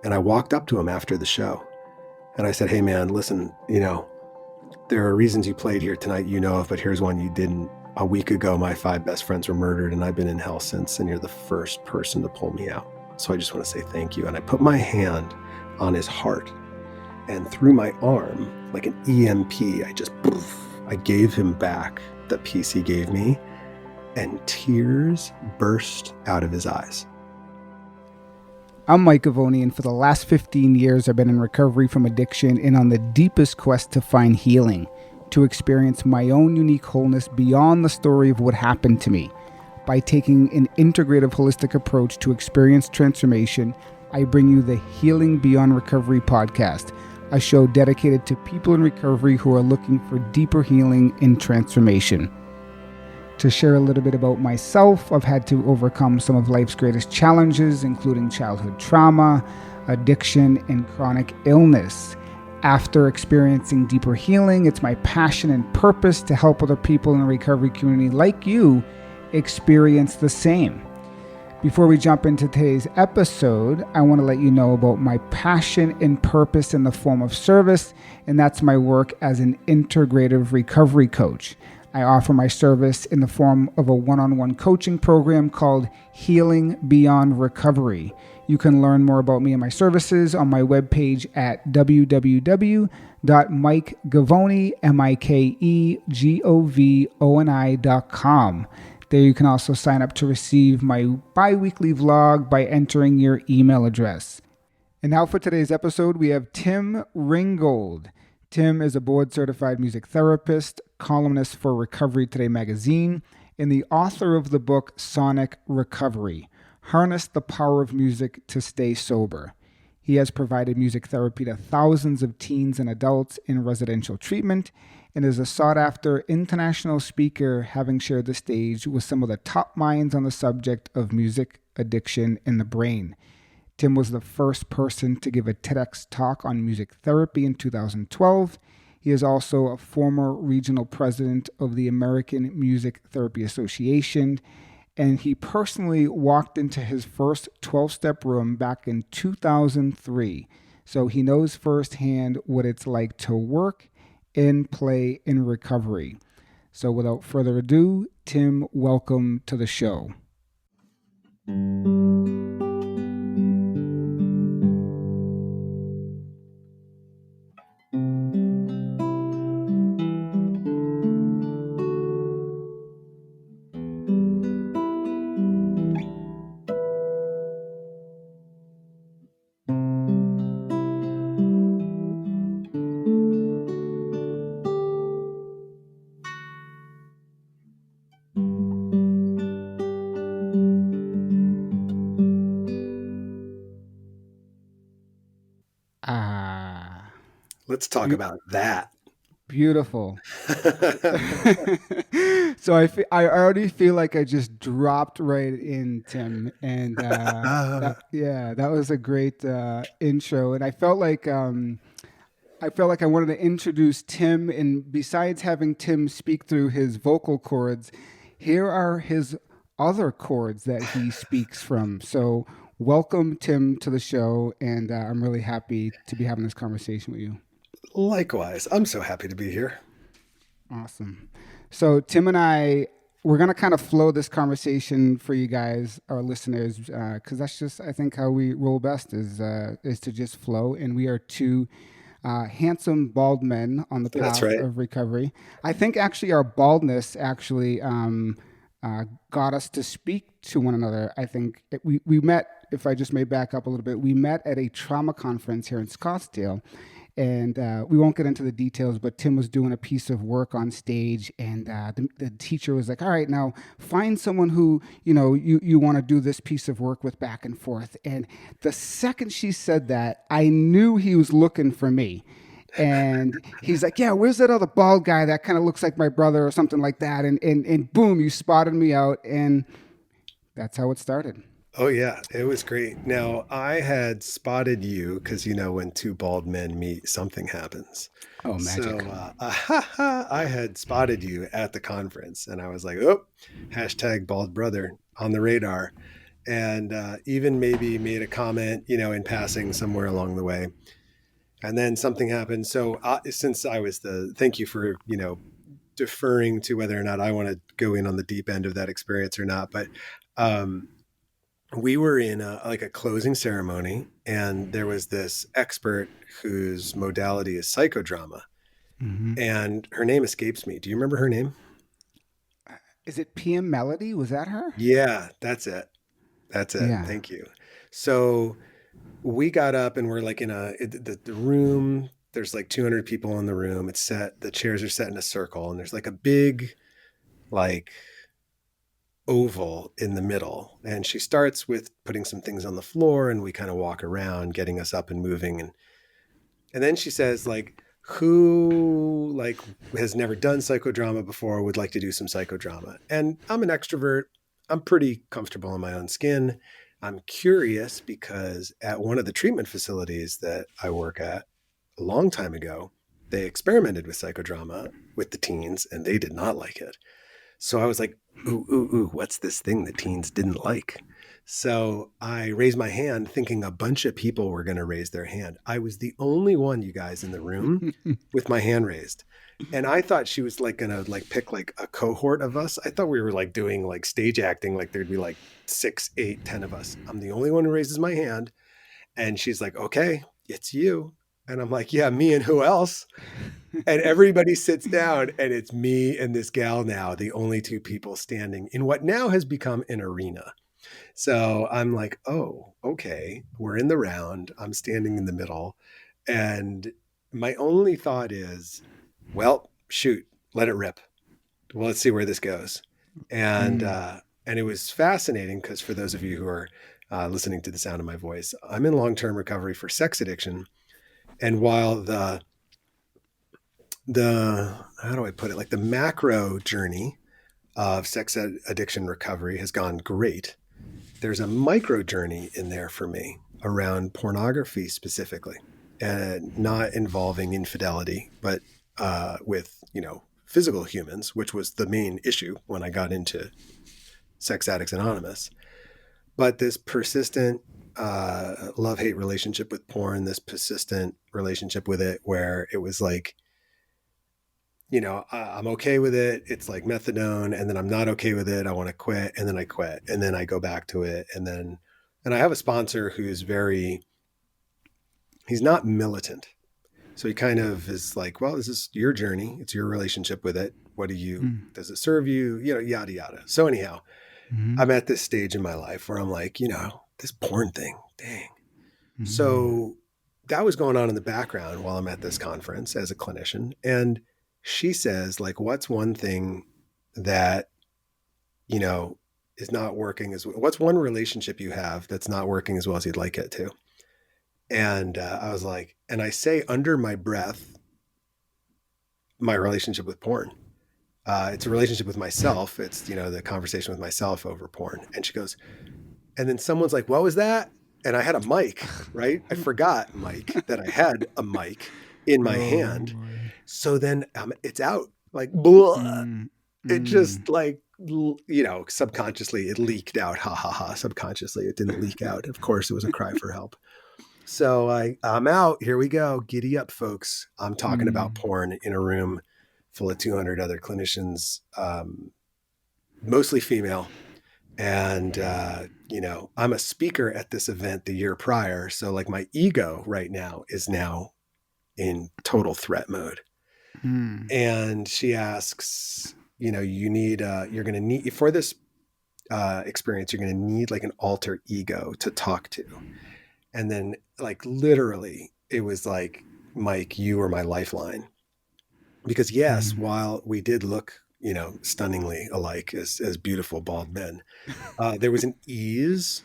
And I walked up to him after the show and I said, hey man, listen, there are reasons you played here tonight, of, but here's one you didn't. A week ago, my 5 best friends were murdered and I've been in hell since, and you're the first person to pull me out. So I just want to say thank you. And I put my hand on his heart, and through my arm, like an EMP, I gave him back the peace he gave me, and tears burst out of his eyes. I'm Mike Govoni, and for the last 15 years, I've been in recovery from addiction and on the deepest quest to find healing, to experience my own unique wholeness beyond the story of what happened to me. By taking an integrative, holistic approach to experience transformation, I bring you the Healing Beyond Recovery podcast, a show dedicated to people in recovery who are looking for deeper healing and transformation. To share a little bit about myself, I've had to overcome some of life's greatest challenges, including childhood trauma, addiction, and chronic illness. After experiencing deeper healing, it's my passion and purpose to help other people in the recovery community like you experience the same. Before we jump into today's episode, I want to let you know about my passion and purpose in the form of service, and that's my work as an integrative recovery coach. I offer my service in the form of a one-on-one coaching program called Healing Beyond Recovery. You can learn more about me and my services on my webpage at www.mikegovoni.com. There you can also sign up to receive my bi-weekly vlog by entering your email address. And now for today's episode, we have Tim Ringgold. Tim is a board-certified music therapist, columnist for Recovery Today magazine, and the author of the book Sonic Recovery: Harness the Power of Music to Stay Sober. He has provided music therapy to thousands of teens and adults in residential treatment and is a sought-after international speaker, having shared the stage with some of the top minds on the subject of music, addiction, and the brain. Tim was the first person to give a TEDx talk on music therapy in 2012. He is also a former regional president of the American Music Therapy Association, and he personally walked into his first 12-step room back in 2003. So he knows firsthand what it's like to work and play in recovery. So without further ado, Tim, welcome to the show. Let's talk about that. Beautiful. So I already feel like I just dropped right in, Tim, and that was a great intro. And I felt like I wanted to introduce Tim, and besides having Tim speak through his vocal cords, here are his other chords that he speaks from. So welcome, Tim, to the show, and I'm really happy to be having this conversation with you. Likewise. I'm so happy to be here. Awesome. So Tim and we're going to kind of flow this conversation for you guys, our listeners, because that's just, I think, how we roll best is to just flow. And we are two handsome bald men on the path of recovery. I think actually our baldness actually got us to speak to one another. I think we met, if I just may back up a little bit, we met at a trauma conference here in Scottsdale. And we won't get into the details, but Tim was doing a piece of work on stage, and the teacher was like, all right, now find someone who, you want to do this piece of work with back and forth. And the second she said that, I knew he was looking for me. And he's like, yeah, where's that other bald guy that kind of looks like my brother or something like that? And boom, you spotted me out, and that's how it started. Oh, yeah, it was great. Now, I had spotted you because, when two bald men meet, something happens. Oh, magic. So I had spotted you at the conference, and I was like, oh, hashtag bald brother on the radar. and even maybe made a comment, in passing somewhere along the way. And then something happened. So since I was thank you for, deferring to whether or not I want to go in on the deep end of that experience or not. But um, we were in a closing ceremony, and there was this expert whose modality is psychodrama, Mm-hmm. and her name escapes me. Do you remember her name? Is it PM Melody? Was that her? Yeah, that's it. That's it. Yeah. Thank you. So we got up and we're like the room. There's like 200 people in the room. It's set. The chairs are set in a circle, and there's like a big, like, oval in the middle. And she starts with putting some things on the floor, and we kind of walk around, getting us up and moving. And then she says, like, who like has never done psychodrama before would like to do some psychodrama. And I'm an extrovert. I'm pretty comfortable in my own skin. I'm curious because at one of the treatment facilities that I work at a long time ago, they experimented with psychodrama with the teens, and they did not like it. So I was like, ooh, what's this thing that teens didn't like? So I raised my hand thinking a bunch of people were going to raise their hand. I was the only one, you guys, in the room with my hand raised. And I thought she was like going to like pick like a cohort of us. I thought we were like doing like stage acting, like there'd be like 6, 8, 10 of us. I'm the only one who raises my hand. And she's like, okay, it's you. And I'm like, yeah, me and who else? And everybody sits down, and it's me and this gal now, the only two people standing in what now has become an arena. So I'm like, oh, okay, we're in the round. I'm standing in the middle. And my only thought is, well, shoot, let it rip. Well, let's see where this goes. And it was fascinating because for those of you who are listening to the sound of my voice, I'm in long-term recovery for sex addiction. And while the how do I put it? Like the macro journey of sex addiction recovery has gone great. There's a micro journey in there for me around pornography specifically, and not involving infidelity, but with, physical humans, which was the main issue when I got into Sex Addicts Anonymous. But this persistent love-hate relationship with porn, this persistent relationship with it where it was like, I'm okay with it. It's like methadone. And then I'm not okay with it. I want to quit. And then I quit. And then I go back to it. And I have a sponsor who's he's not militant. So he kind of is like, well, this is your journey. It's your relationship with it. Does it serve you? Yada, yada. So anyhow, Mm-hmm. I'm at this stage in my life where I'm like, this porn thing, dang. Mm-hmm. So that was going on in the background while I'm at this conference as a clinician. And she says, like, what's one thing that, is not working what's one relationship you have that's not working as well as you'd like it to? And I was like, and I say under my breath, my relationship with porn. It's a relationship with myself. It's, the conversation with myself over porn. And she goes, and then someone's like, what was that? And I had a mic, right? I forgot, Mike, that I had a mic in my hand. Boy. So then it's out like, blah. It Mm. just like, subconsciously it leaked out. Ha ha ha. Subconsciously it didn't leak out. Of course, it was a cry for help. So I'm out. Here we go. Giddy up, folks. I'm talking about porn in a room full of 200 other clinicians, mostly female. And, I'm a speaker at this event the year prior. So like my ego right now is now in total threat mode. And she asks, you're going to need for this experience, you're going to need like an alter ego to talk to. And then like, literally it was like, Mike, you were my lifeline, because yes, while we did look, stunningly alike as beautiful bald men, there was an ease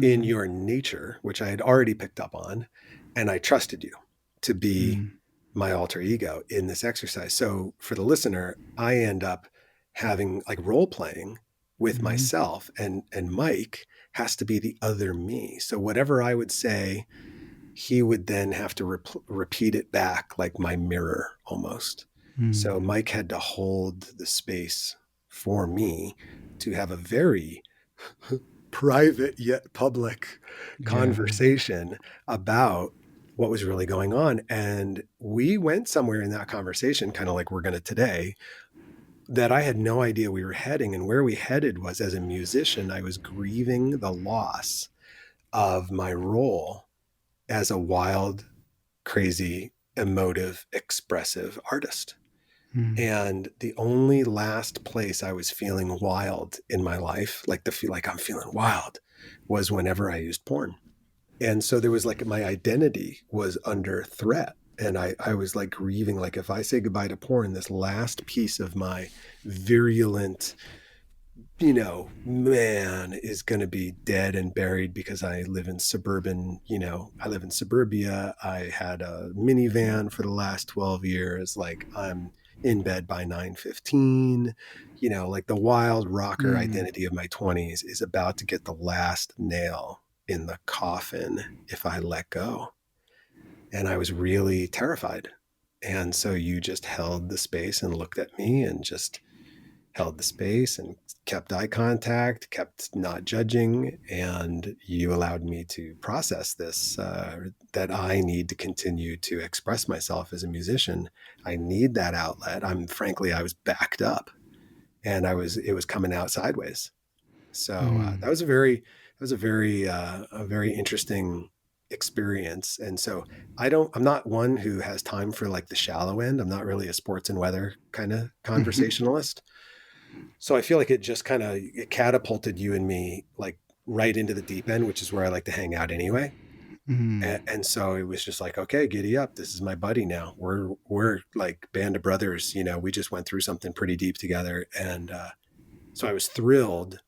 in your nature, which I had already picked up on. And I trusted you to be my alter ego in this exercise. So for the listener, I end up having like role playing with myself, and Mike has to be the other me. So whatever I would say, he would then have to repeat it back like my mirror almost. So Mike had to hold the space for me to have a very private yet public Yeah. conversation about what was really going on. And we went somewhere in that conversation, kind of like we're going to today, that I had no idea we were heading. And where we headed was, as a musician, I was grieving the loss of my role as a wild, crazy, emotive, expressive artist. Mm. And the only last place I was feeling wild in my life, like the feel like I'm feeling wild, was whenever I used porn. And so there was like my identity was under threat. And I was like grieving, like if I say goodbye to porn, this last piece of my virulent, man is going to be dead and buried because I live in I live in suburbia. I had a minivan for the last 12 years. Like I'm in bed by 9:15, like the wild rocker Mm. identity of my 20s is about to get the last nail in the coffin if I let go. And I was really terrified. And so you just held the space and looked at me and just held the space and kept eye contact, kept not judging, and you allowed me to process this, that I need to continue to express myself as a musician. I need that outlet. I was backed up, and it was coming out sideways. So Mm. a very interesting experience. And so I'm not one who has time for like the shallow end. I'm not really a sports and weather kind of conversationalist. So I feel like it just kind of it catapulted you and me like right into the deep end, which is where I like to hang out anyway. Mm. And so it was just like, okay, giddy up. This is my buddy now. We're like band of brothers. We just went through something pretty deep together. And so I was thrilled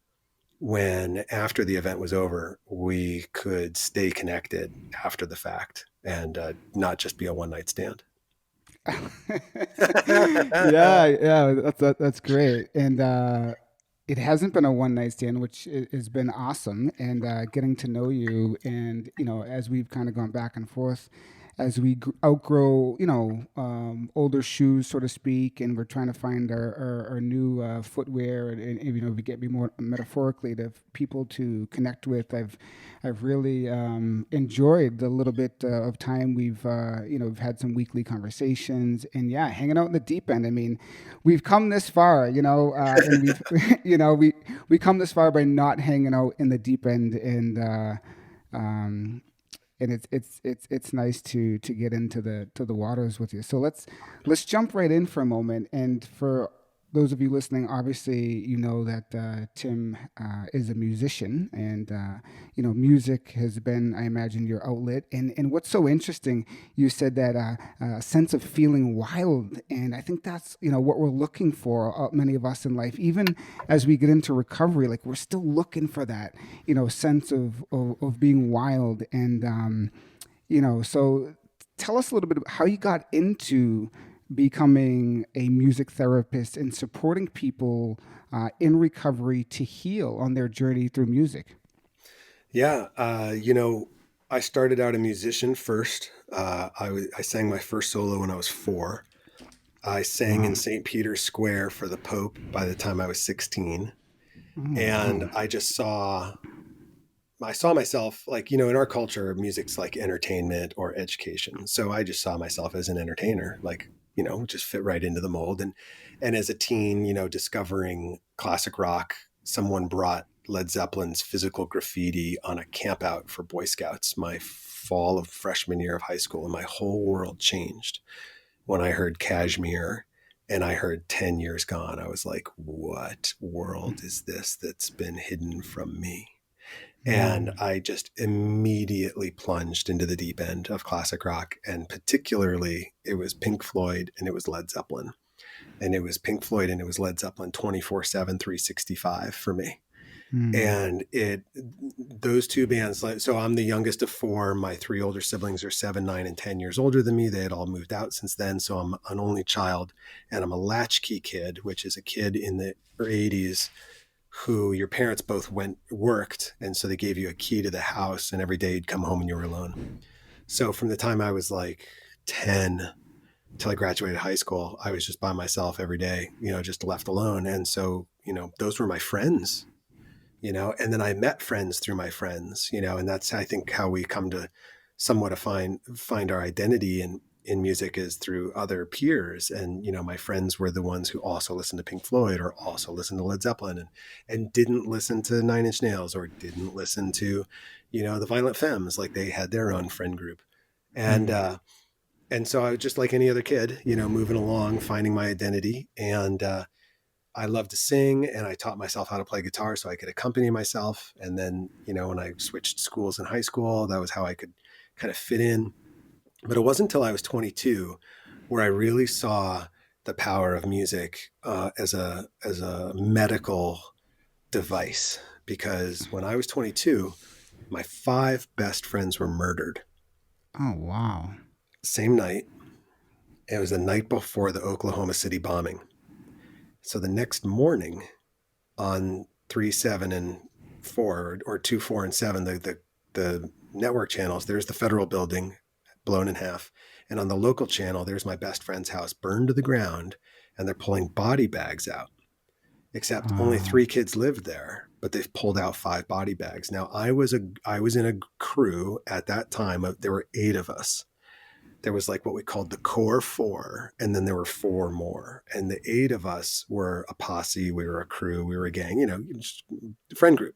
when after the event was over, we could stay connected after the fact and not just be a one night stand. Yeah, yeah, that's great. And it hasn't been a one night stand, which has been awesome. And getting to know you, and as we've kind of gone back and forth, as we outgrow, older shoes, so to speak, and we're trying to find our new footwear, and we get me more metaphorically to people to connect with. I've really enjoyed the little bit of time we've had some weekly conversations, and yeah, hanging out in the deep end. I mean, we've come this far, and we've we come this far by not hanging out in the deep end, um, and it's nice to get into the waters with you. So let's jump right in for a moment. And for those of you listening, obviously you know that Tim is a musician, and music has been, I imagine, your outlet. And what's so interesting, you said that sense of feeling wild, and I think that's what we're looking for, many of us in life, even as we get into recovery. Like we're still looking for that sense of being wild, and so tell us a little bit about how you got into becoming a music therapist and supporting people in recovery to heal on their journey through music. Yeah. I started out a musician first. I sang my first solo when I was 4. I sang in Wow. St. Peter's Square for the Pope by the time I was 16. Oh, And wow. I saw myself like, in our culture, music's like entertainment or education. So I just saw myself as an entertainer, like, just fit right into the mold. And as a teen, discovering classic rock, someone brought Led Zeppelin's Physical Graffiti on a camp out for Boy Scouts my fall of freshman year of high school. And my whole world changed when I heard Kashmir and I heard 10 Years Gone. I was like, what world is this that's been hidden from me? And Mm. I just immediately plunged into the deep end of classic rock. And particularly, it was Pink Floyd and it was Led Zeppelin. And it was Pink Floyd and it was Led Zeppelin 24/7, 365 for me. Mm. And those two bands, so I'm the youngest of 4. My 3 older siblings are 7, 9, and 10 years older than me. They had all moved out since then. So I'm an only child, and I'm a latchkey kid, which is a kid in the 80s who your parents both worked. And so they gave you a key to the house, and every day you'd come home and you were alone. So from the time I was like 10 till I graduated high school, I was just by myself every day, just left alone. And so, those were my friends. and then I met friends through my friends, and that's, I think, how we come to somewhat find our identity in music is through other peers. And, my friends were the ones who also listened to Pink Floyd or also listened to Led Zeppelin and didn't listen to Nine Inch Nails or didn't listen to, the Violent Femmes. Like they had their own friend group. And so I was just like any other kid, moving along, finding my identity. And I love to sing, and I taught myself how to play guitar so I could accompany myself. And then, when I switched schools in high school, that was how I could kind of fit in. But it wasn't until I was 22 where I really saw the power of music as a medical device. Because when I was 22, my 5 best friends were murdered. Oh, wow. Same night. It was the night before the Oklahoma City bombing. So the next morning on 3, 7, and 4, or 2, 4, and 7, the network channels, there's the federal building blown in half. And on the local channel, there's my best friend's house burned to the ground, and they're pulling body bags out. Except only 3 kids lived there, but they've pulled out 5 body bags. Now I was in a crew at that time there were 8 of us. There was like what we called the core 4, and then there were 4 more. And the 8 of us were a posse. We were a crew. We were a gang, just a friend group.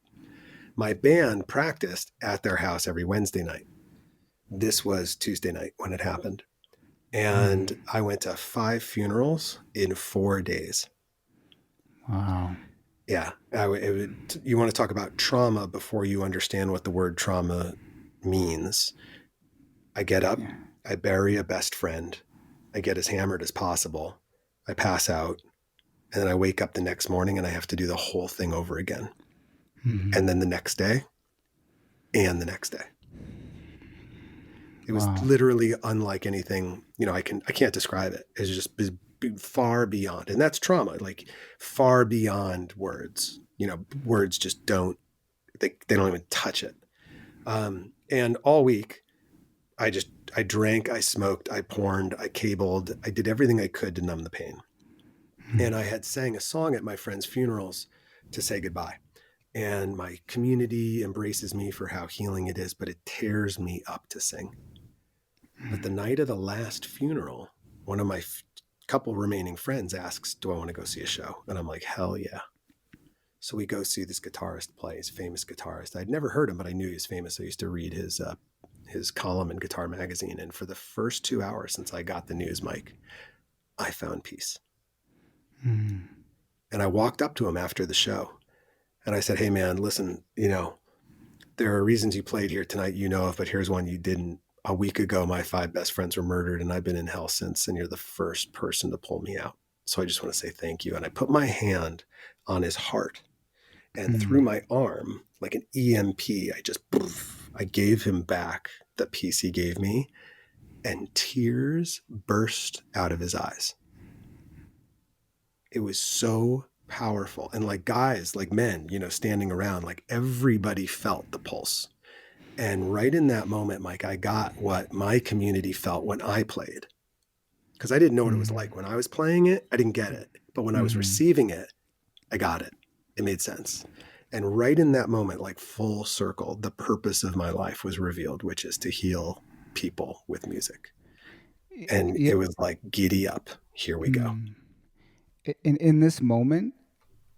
My band practiced at their house every Wednesday night. This was Tuesday night when it happened. And I went to 5 funerals in 4 days. Wow. Yeah. You want to talk about trauma before you understand what the word trauma means. I get up. Yeah. I bury a best friend. I get as hammered as possible. I pass out. And then I wake up the next morning and I have to do the whole thing over again. Mm-hmm. And then the next day and the next day. It was literally unlike anything, I can't describe it. It's just far beyond. And that's trauma, like far beyond words. Words just don't even touch it. And all week, I drank, I smoked, I porned, I cabled, I did everything I could to numb the pain. And I had sang a song at my friends' funerals to say goodbye. And my community embraces me for how healing it is, but it tears me up to sing. But the night of the last funeral, one of my couple remaining friends asks, do I want to go see a show? And I'm like, hell yeah. So we go see this guitarist play, his famous guitarist. I'd never heard him, but I knew he was famous. I used to read his column in Guitar Magazine. And for the first 2 hours since I got the news, Mike, I found peace. And I walked up to him after the show and I said, hey man, listen, there are reasons you played here tonight, of, but here's one you didn't. A week ago, my 5 best friends were murdered and I've been in hell since, and you're the first person to pull me out. So I just want to say thank you. And I put my hand on his heart, and through my arm, like an EMP, I gave him back the peace he gave me, and tears burst out of his eyes. It was so powerful. And like guys, like men, standing around, like everybody felt the pulse. And right in that moment, Mike, I got what my community felt when I played. Because I didn't know what it was like. When I was playing it, I didn't get it. But when I was receiving it, I got it. It made sense. And right in that moment, like full circle, the purpose of my life was revealed, which is to heal people with music. And it was like, giddy up. Here we go. In this moment,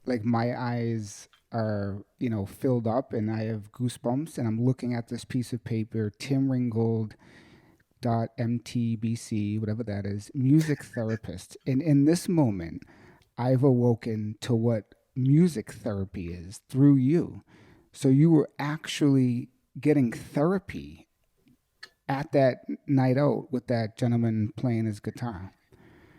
like my eyes are, filled up and I have goosebumps, and I'm looking at this piece of paper, Tim Ringgold .mtbc, whatever that is, music therapist. And in this moment, I've awoken to what music therapy is through you. So you were actually getting therapy at that night out with that gentleman playing his guitar.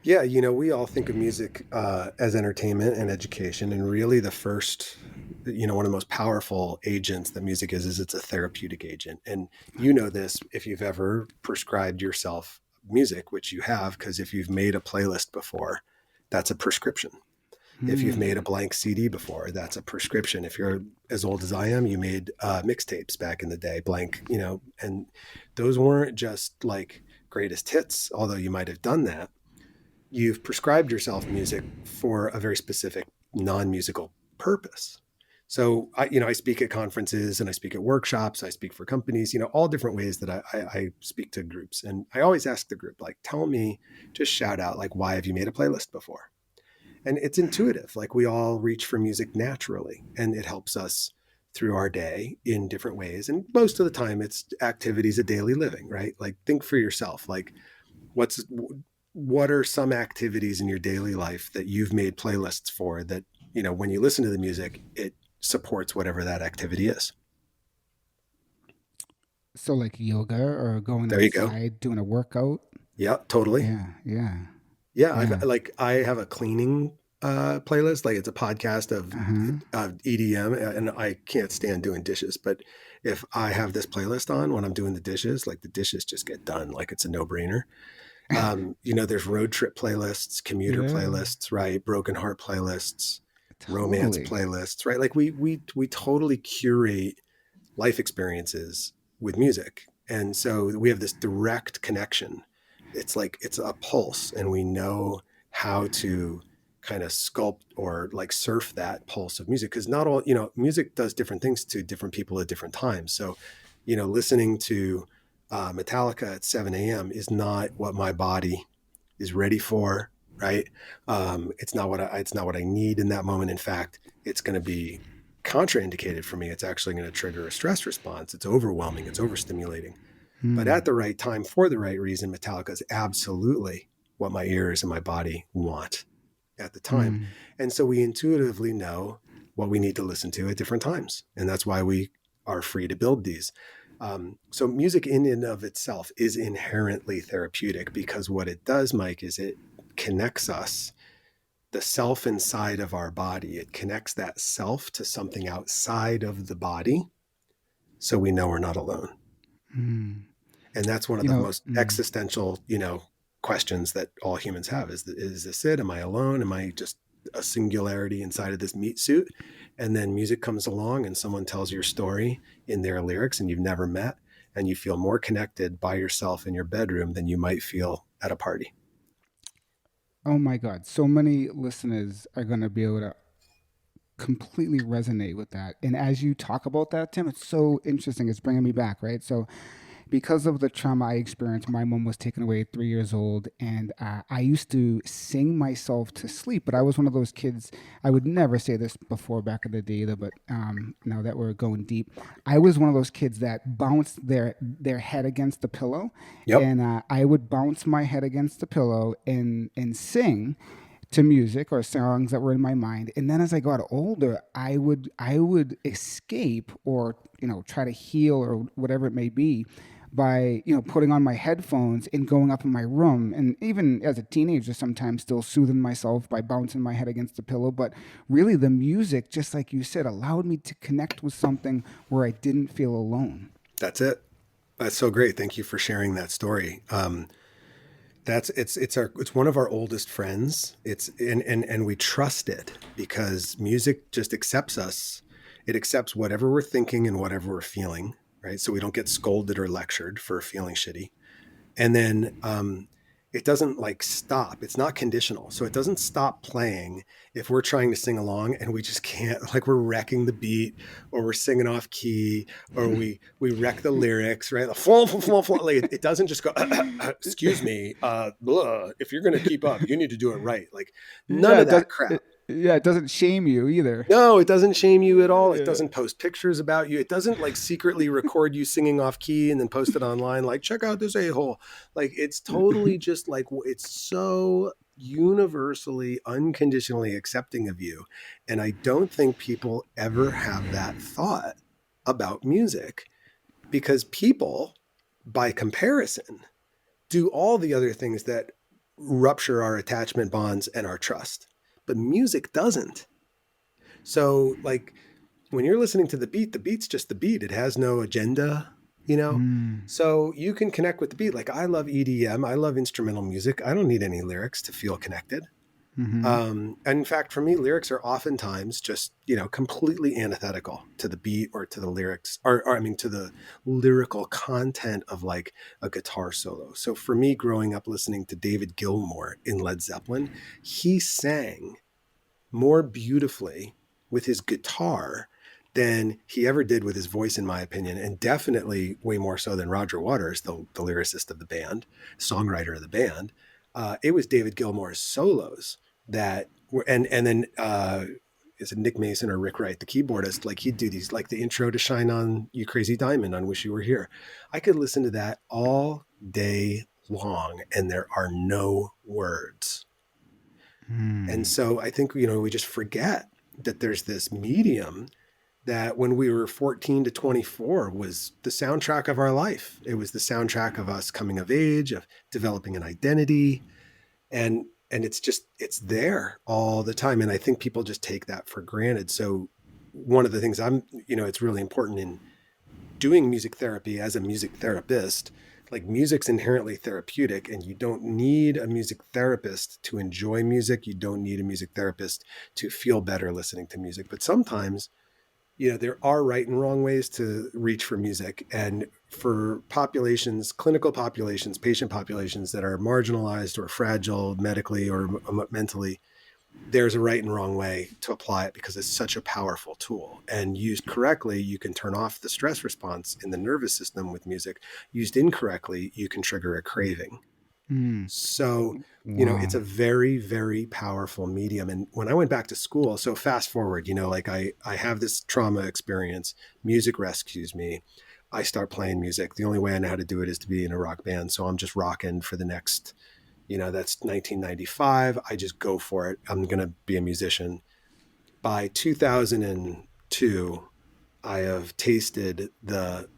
Yeah, we all think of music as entertainment and education, and really the first, one of the most powerful agents that music is it's a therapeutic agent. And this if you've ever prescribed yourself music, which you have, because if you've made a playlist before, that's a prescription. If you've made a blank CD before, that's a prescription. If you're as old as I am, you made mixtapes back in the day, blank, and those weren't just like greatest hits, although you might have done that. You've prescribed yourself music for a very specific non-musical purpose. So I speak at conferences and I speak at workshops. I speak for companies, all different ways that I speak to groups. And I always ask the group, like, tell me, just shout out, like, why have you made a playlist before? And it's intuitive. Like, we all reach for music naturally, and it helps us through our day in different ways. And most of the time, it's activities of daily living, right? Like, think for yourself, like, what's what are some activities in your daily life that you've made playlists for that, when you listen to the music, it supports whatever that activity is. So like yoga or going There you go. outside, doing a workout. Yeah, totally. Yeah, yeah, Yeah, yeah. I have a cleaning playlist. Like, it's a podcast Uh-huh. of EDM, and I can't stand doing dishes. But if I have this playlist on when I'm doing the dishes, like, the dishes just get done. Like, it's a no brainer. There's road trip playlists, commuter Yeah, playlists, right? Broken heart playlists, romance totally. playlists, right? Like, we totally curate life experiences with music. And so we have this direct connection. It's like it's a pulse, and we know how to kind of sculpt or like surf that pulse of music, because not all, music does different things to different people at different times. So, listening to Metallica at 7 a.m. is not what my body is ready for, right? It's not what I need in that moment. In fact, it's going to be contraindicated for me. It's actually going to trigger a stress response. It's overwhelming. It's overstimulating. But Hmm. at the right time, for the right reason, Metallica is absolutely what my ears and my body want at the time. Hmm. And so we intuitively know what we need to listen to at different times. And that's why we are free to build these. So music in and of itself is inherently therapeutic, because what it does, Mike, is it connects us, the self inside of our body. It connects that self to something outside of the body. So we know we're not alone. Hmm. And that's one of You the know, most existential, questions that all humans have: is this it? Am I alone? Am I just a singularity inside of this meat suit? And then music comes along and someone tells your story in their lyrics, and you've never met, and you feel more connected by yourself in your bedroom than you might feel at a party. oh my God, so many listeners are going to be able to completely resonate with that. And as you talk about that, Tim, it's so interesting. It's bringing me back, right? So because of the trauma I experienced, my mom was taken away at 3 years old, and I used to sing myself to sleep. But I was one of those kids. I would never say this before back in the day, though. But now that we're going deep, I was one of those kids that bounced their head against the pillow, Yep. and I would bounce my head against the pillow and sing to music or songs that were in my mind. And then as I got older, I would escape or try to heal or whatever it may be by putting on my headphones and going up in my room, and even as a teenager sometimes still soothing myself by bouncing my head against the pillow. But really the music, just like you said, allowed me to connect with something where I didn't feel alone. That's it. That's so great. Thank you for sharing that story. It's one of our oldest friends. And we trust it because music just accepts us. It accepts whatever we're thinking and whatever we're feeling, right? So we don't get scolded or lectured for feeling shitty. And then it doesn't like stop. It's not conditional. So it doesn't stop playing if we're trying to sing along and we just can't, like, we're wrecking the beat, or we're singing off key, or we wreck the lyrics, right? Like, it doesn't just go, excuse me, if you're going to keep up, you need to do it right. Like, none Yeah, of that crap. it doesn't shame you either. No, it doesn't shame you at all. It Yeah. doesn't post pictures about you. It doesn't like secretly record you singing off key and then post it online. Like, check out this a-hole. Like, it's totally just like, it's so universally, unconditionally accepting of you. And I don't think people ever have that thought about music, because people, by comparison, do all the other things that rupture our attachment bonds and our trust. But music doesn't. So, like, when you're listening to the beat's just the beat. It has no agenda, you know? Mm. So you can connect with the beat. Like, I love EDM. I love instrumental music. I don't need any lyrics to feel connected. Hmm. And in fact, for me, lyrics are oftentimes just, completely antithetical to the beat or to the lyrics, or I mean, to the lyrical content of like a guitar solo. So for me, growing up listening to David Gilmour in Led Zeppelin, he sang more beautifully with his guitar than he ever did with his voice, in my opinion, and definitely way more so than Roger Waters, the lyricist of the band, songwriter of the band. It was David Gilmour's solos that were, and then is it Nick Mason or Rick Wright, the keyboardist? Like he'd do these, like the intro to "Shine On You Crazy Diamond" on "Wish You Were Here." I could listen to that all day long, and there are no words. And so I think, we just forget that there's this medium that when we were 14 to 24 was the soundtrack of our life. It was the soundtrack of us coming of age, of developing an identity. And it's there all the time. And I think people just take that for granted. So one of the things it's really important in doing music therapy as a music therapist, like music's inherently therapeutic, and you don't need a music therapist to enjoy music. You don't need a music therapist to feel better listening to music. But sometimes, there are right and wrong ways to reach for music. And for populations, clinical populations, patient populations that are marginalized or fragile medically or mentally, there's a right and wrong way to apply it because it's such a powerful tool. And used correctly, you can turn off the stress response in the nervous system with music. Used incorrectly, you can trigger a craving. So, it's a very, very powerful medium. And when I went back to school, so fast forward, like I have this trauma experience, music rescues me. I start playing music. The only way I know how to do it is to be in a rock band. So I'm just rocking for the next, that's 1995. I just go for it. I'm going to be a musician. By 2002, I have tasted the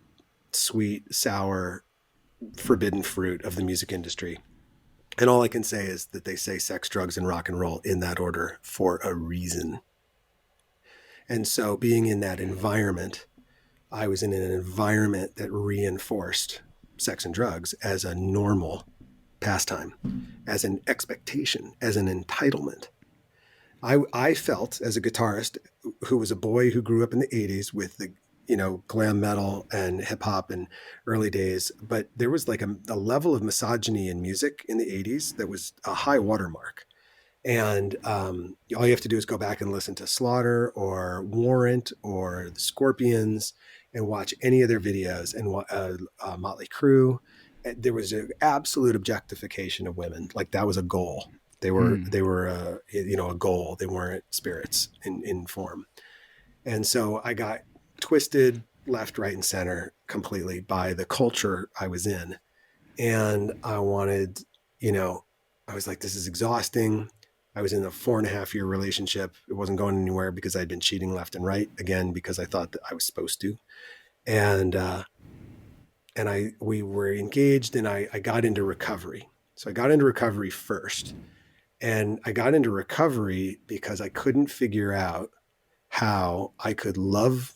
sweet, sour, forbidden fruit of the music industry. And all I can say is that they say sex, drugs, and rock and roll in that order for a reason. And so being in that environment, I was in an environment that reinforced sex and drugs as a normal pastime, as an expectation, as an entitlement. I felt as a guitarist who was a boy who grew up in the 80s with the glam metal and hip hop and early days, but there was like a level of misogyny in music in the 80s that was a high watermark. And all you have to do is go back and listen to Slaughter or Warrant or the Scorpions and watch any of their videos, and Motley Crue. There was an absolute objectification of women. Like that was a goal. They were a goal. They weren't spirits in form. And so I got twisted left, right, and center completely by the culture I was in. And I wanted, I was like, this is exhausting. I was in a 4.5-year relationship. It wasn't going anywhere because I'd been cheating left and right, again, because I thought that I was supposed to. And we were engaged, and I got into recovery. So I got into recovery first. And I got into recovery because I couldn't figure out how I could love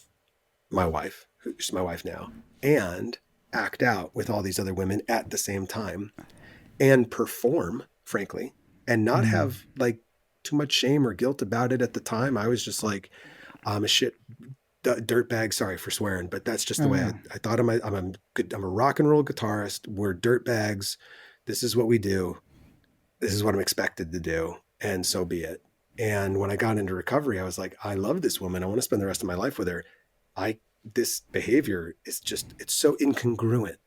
my wife, who's my wife now, and act out with all these other women at the same time and perform, frankly, and not have like too much shame or guilt about it at the time. I was just like, I'm a shit dirtbag. Sorry for swearing, but that's just the way I thought I'm a rock and roll guitarist. We're dirtbags. This is what we do. This is what I'm expected to do. And so be it. And when I got into recovery, I was like, I love this woman. I want to spend the rest of my life with her. This behavior is it's so incongruent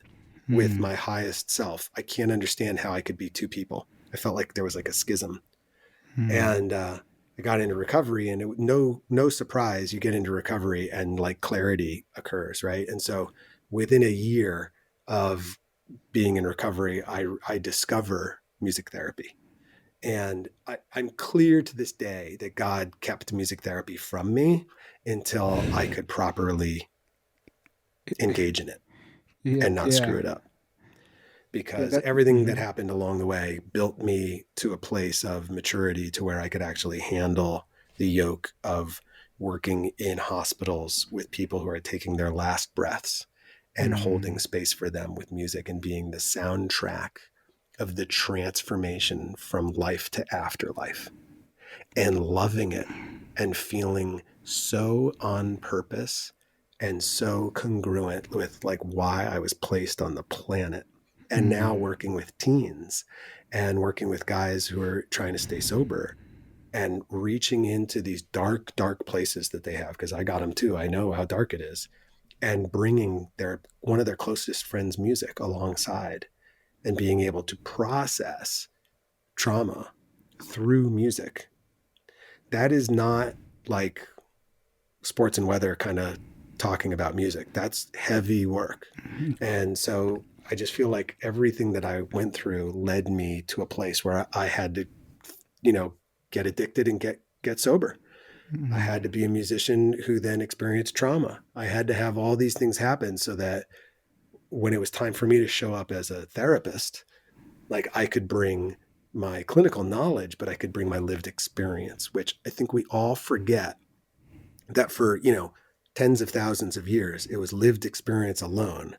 with my highest self. I can't understand how I could be two people. I felt like there was like a schism. And I got into recovery, and no surprise, you get into recovery and like clarity occurs, right? And so within a year of being in recovery, I discover music therapy. And I'm clear to this day that God kept music therapy from me until I could properly engage in it and not screw it up. Because everything that happened along the way built me to a place of maturity to where I could actually handle the yoke of working in hospitals with people who are taking their last breaths and holding space for them with music and being the soundtrack of the transformation from life to afterlife, and loving it and feeling so on purpose and so congruent with like why I was placed on the planet. And now working with teens and working with guys who are trying to stay sober, and reaching into these dark, dark places that they have, because I got them too. I know how dark it is, and bringing one of their closest friends' music alongside and being able to process trauma through music. That is not like sports and weather kind of talking about music. That's heavy work. And so I just feel like everything that I went through led me to a place where I had to, get addicted and get sober. I had to be a musician who then experienced trauma. I had to have all these things happen so that when it was time for me to show up as a therapist, like I could bring my clinical knowledge, but I could bring my lived experience, which I think we all forget that for, tens of thousands of years, it was lived experience alone,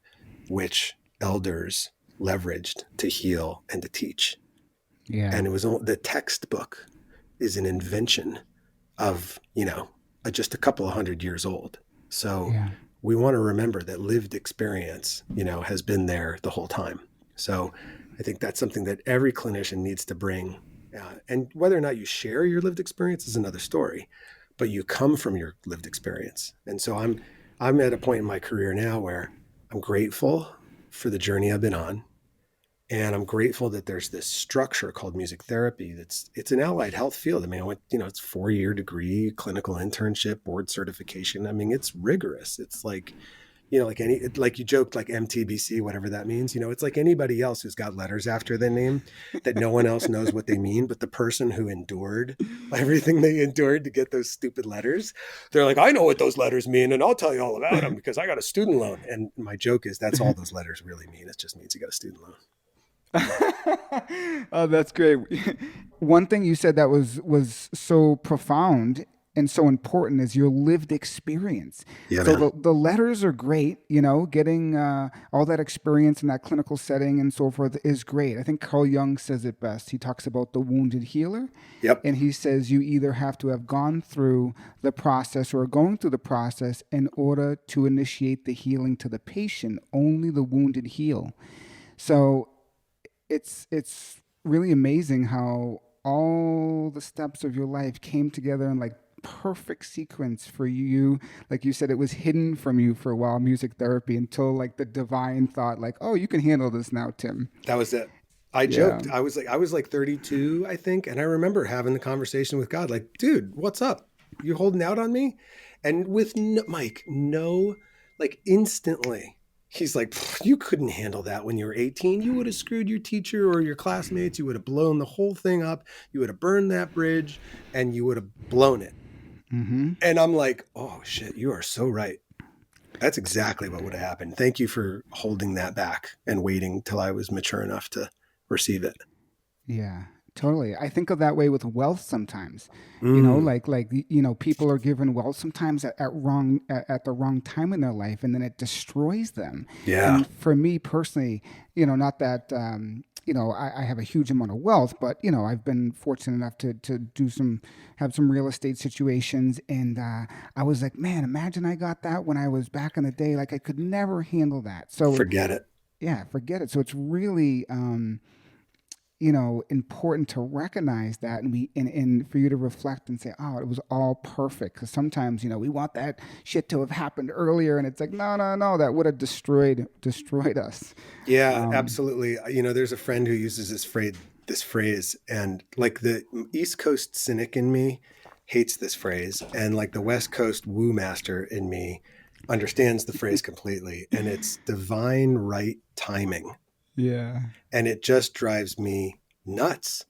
which elders leveraged to heal and to teach. Yeah. And it was the textbook is an invention of, just a couple of 100 years old. So we want to remember that lived experience, has been there the whole time. So I think that's something that every clinician needs to bring. And whether or not you share your lived experience is another story, but you come from your lived experience. And so I'm at a point in my career now where I'm grateful for the journey I've been on. And I'm grateful that there's this structure called music therapy. It's an allied health field. I mean, I went, it's 4-year degree, clinical internship, board certification. I mean, it's rigorous. It's like, like you joked, like MTBC, whatever that means. It's like anybody else who's got letters after their name that no one else knows what they mean. But the person who endured everything they endured to get those stupid letters, they're like, I know what those letters mean, and I'll tell you all about them because I got a student loan. And my joke is that's all those letters really mean. It just means you got a student loan. Oh, that's great. One thing you said that was so profound and so important is your lived experience. Yeah, so man. the letters are great, getting all that experience in that clinical setting and so forth is great. I think Carl Jung says it best. He talks about the wounded healer. Yep. And he says you either have to have gone through the process or going through the process in order to initiate the healing to the patient. Only the wounded heal. So it's really amazing how all the steps of your life came together in like perfect sequence for you. Like you said, it was hidden from you for a while, music therapy, until like the divine thought, like, oh, you can handle this now, Tim. That was it. I joked. I was like 32, I think. And I remember having the conversation with God, like, dude, what's up? You holding out on me? And with Mike, like instantly, he's like, you couldn't handle that when you were 18. You would have screwed your teacher or your classmates. You would have blown the whole thing up. You would have burned that bridge and you would have blown it. Mm-hmm. And I'm like, oh shit, you are so right. That's exactly what would have happened. Thank you for holding that back and waiting till I was mature enough to receive it. Yeah, totally. I think of that way with wealth sometimes. Mm. Like people are given wealth sometimes at the wrong time in their life, and then it destroys them. Yeah. And for me personally, not that I have a huge amount of wealth, but I've been fortunate enough to have some real estate situations, and I was like, man, imagine I got that when I was back in the day. Like I could never handle that. So Forget it. yeah, forget it. So it's really important to recognize that and for you to reflect and say, oh, it was all perfect. Because sometimes, we want that shit to have happened earlier. And it's like, no, that would have destroyed us. Yeah, absolutely. There's a friend who uses this phrase, and like the East Coast cynic in me hates this phrase. And like the West Coast woo master in me understands the phrase completely. And it's divine right timing. Yeah. And it just drives me nuts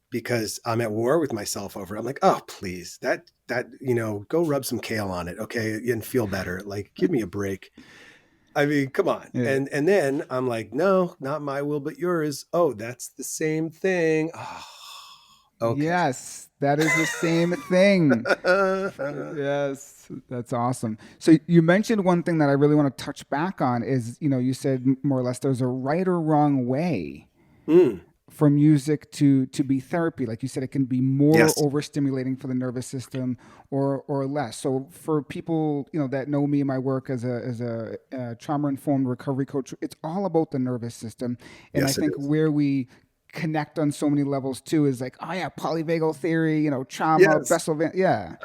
because I'm at war with myself over it. I'm like, oh, please, that, go rub some kale on it. Okay. And feel better. Like, give me a break. I mean, come on. Yeah. And then I'm like, no, not my will, but yours. Oh, that's the same thing. Oh, okay. Yes, that is the same thing. Yes, that's awesome. So you mentioned one thing that I really want to touch back on is, you said more or less there's a right or wrong way for music to be therapy. Like you said, it can be more overstimulating for the nervous system or less. So for people, that know me and my work as a trauma-informed recovery coach, it's all about the nervous system. And I think where we connect on so many levels too. Is like, oh yeah, polyvagal theory, trauma, Yes. Bessel van, yeah.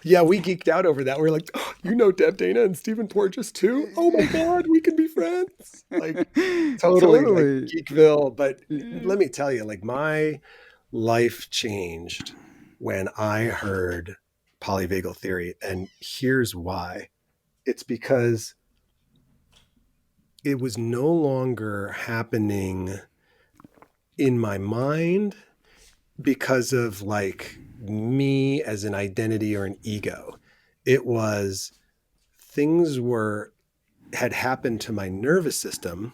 Yeah, we geeked out over that. We're like, oh, Deb Dana and Stephen Porges too? Oh my God, we can be friends. Like, totally like Totally. Geekville. But let me tell you, like, my life changed when I heard polyvagal theory. And here's why. It's because it was no longer happening in my mind because of like me as an identity or an ego. It was things had happened to my nervous system,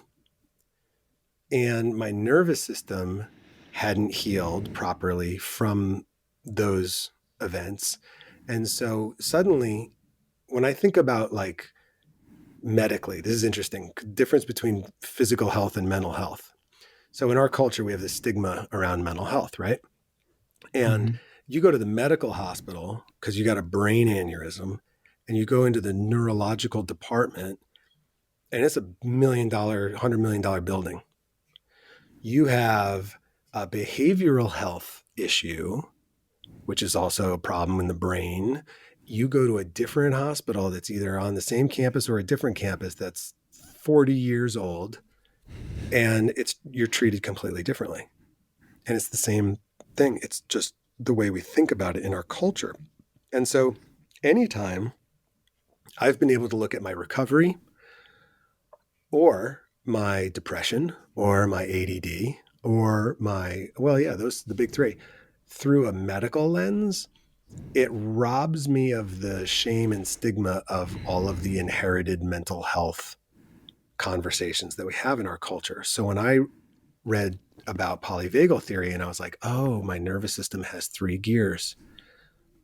and my nervous system hadn't healed properly from those events. And so suddenly, when I think about like medically, this is interesting, difference between physical health and mental health. So in our culture, we have this stigma around mental health, right? And Mhm. you go to the medical hospital because you got a brain aneurysm, and you go into the neurological department, and it's $100 million building. You have a behavioral health issue, which is also a problem in the brain. You go to a different hospital that's either on the same campus or a different campus that's 40 years old, and you're treated completely differently. And it's the same thing. It's just the way we think about it in our culture. And so anytime I've been able to look at my recovery or my depression or my ADD or the big three, through a medical lens, it robs me of the shame and stigma of all of the inherited mental health conversations that we have in our culture. So when I read about polyvagal theory and I was like, oh, my nervous system has 3 gears.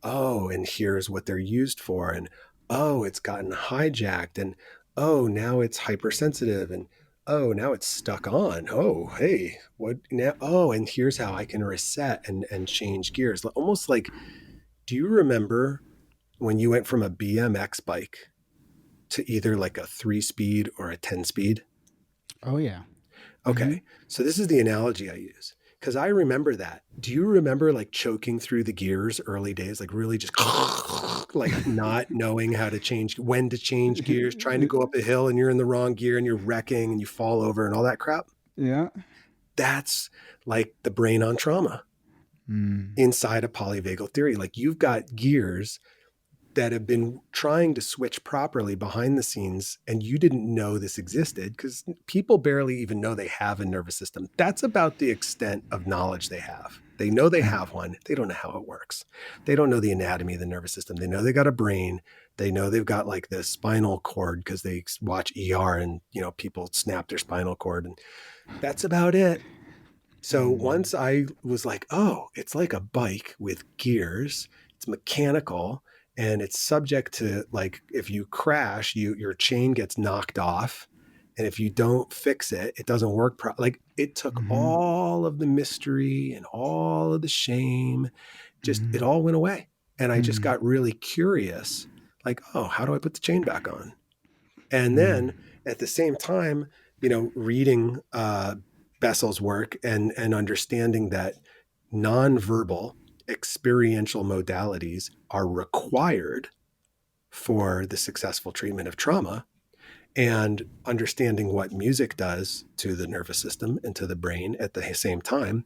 Oh, and here's what they're used for. And oh, it's gotten hijacked. And oh, now it's hypersensitive. And oh, now it's stuck on. Oh, hey, what now? Oh, and here's how I can reset and change gears. Almost like, do you remember when you went from a BMX bike to either like a 3-speed or a 10-speed? Oh yeah. Hmm. Okay. So this is the analogy I use because I remember that. Do you remember like choking through the gears early days, like really just like not knowing how to when to change gears, trying to go up a hill and you're in the wrong gear and you're wrecking and you fall over and all that crap? Yeah. That's like the brain on trauma Mm. inside of polyvagal theory. Like you've got gears that have been trying to switch properly behind the scenes, and you didn't know this existed because people barely even know they have a nervous system. That's about the extent of knowledge they have. They know they have one. They don't know how it works. They don't know the anatomy of the nervous system. They know they got a brain. They know they've got like the spinal cord because they watch ER and, people snap their spinal cord, and that's about it. So once I was like, oh, it's like a bike with gears, it's mechanical, and it's subject to like if you crash, your chain gets knocked off, and if you don't fix it, it doesn't work. Like it took Mhm. all of the mystery and all of the shame, just it Mhm. all went away, and I just Mhm. got really curious, like, oh, how do I put the chain back on? And Mhm. then at the same time, reading Bessel's work and understanding that nonverbal experiential modalities are required for the successful treatment of trauma, and understanding what music does to the nervous system and to the brain at the same time,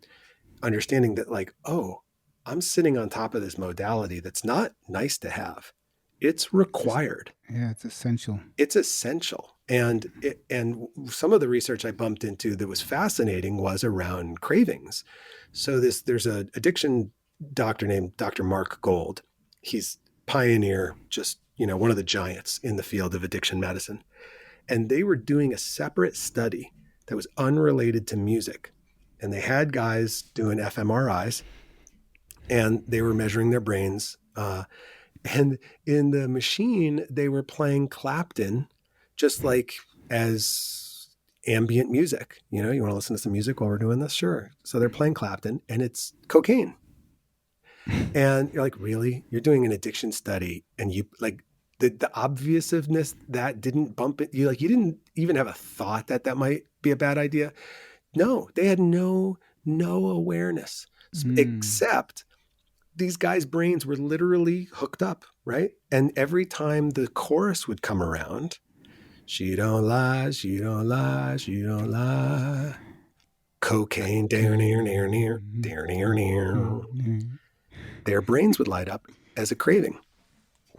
understanding that like, oh, I'm sitting on top of this modality that's not nice to have. It's required. Yeah, it's essential. It's essential. And some of the research I bumped into that was fascinating was around cravings. So there's a addiction doctor named Dr. Mark Gold. He's pioneer, just one of the giants in the field of addiction medicine. And they were doing a separate study that was unrelated to music. And they had guys doing fMRIs, and they were measuring their brains. And in the machine, they were playing Clapton, just like as ambient music. You want to listen to some music while we're doing this? Sure. So they're playing Clapton, and it's cocaine. And you're like, really? You're doing an addiction study, and you like the obviousness that didn't bump it. You didn't even have a thought that might be a bad idea. No, they had no no awareness, Mm. except these guys' brains were literally hooked up, right? And every time the chorus would come around, she don't lie, she don't lie, she don't lie. Cocaine, down near, near, near, near, near, near. Their brains would light up as a craving.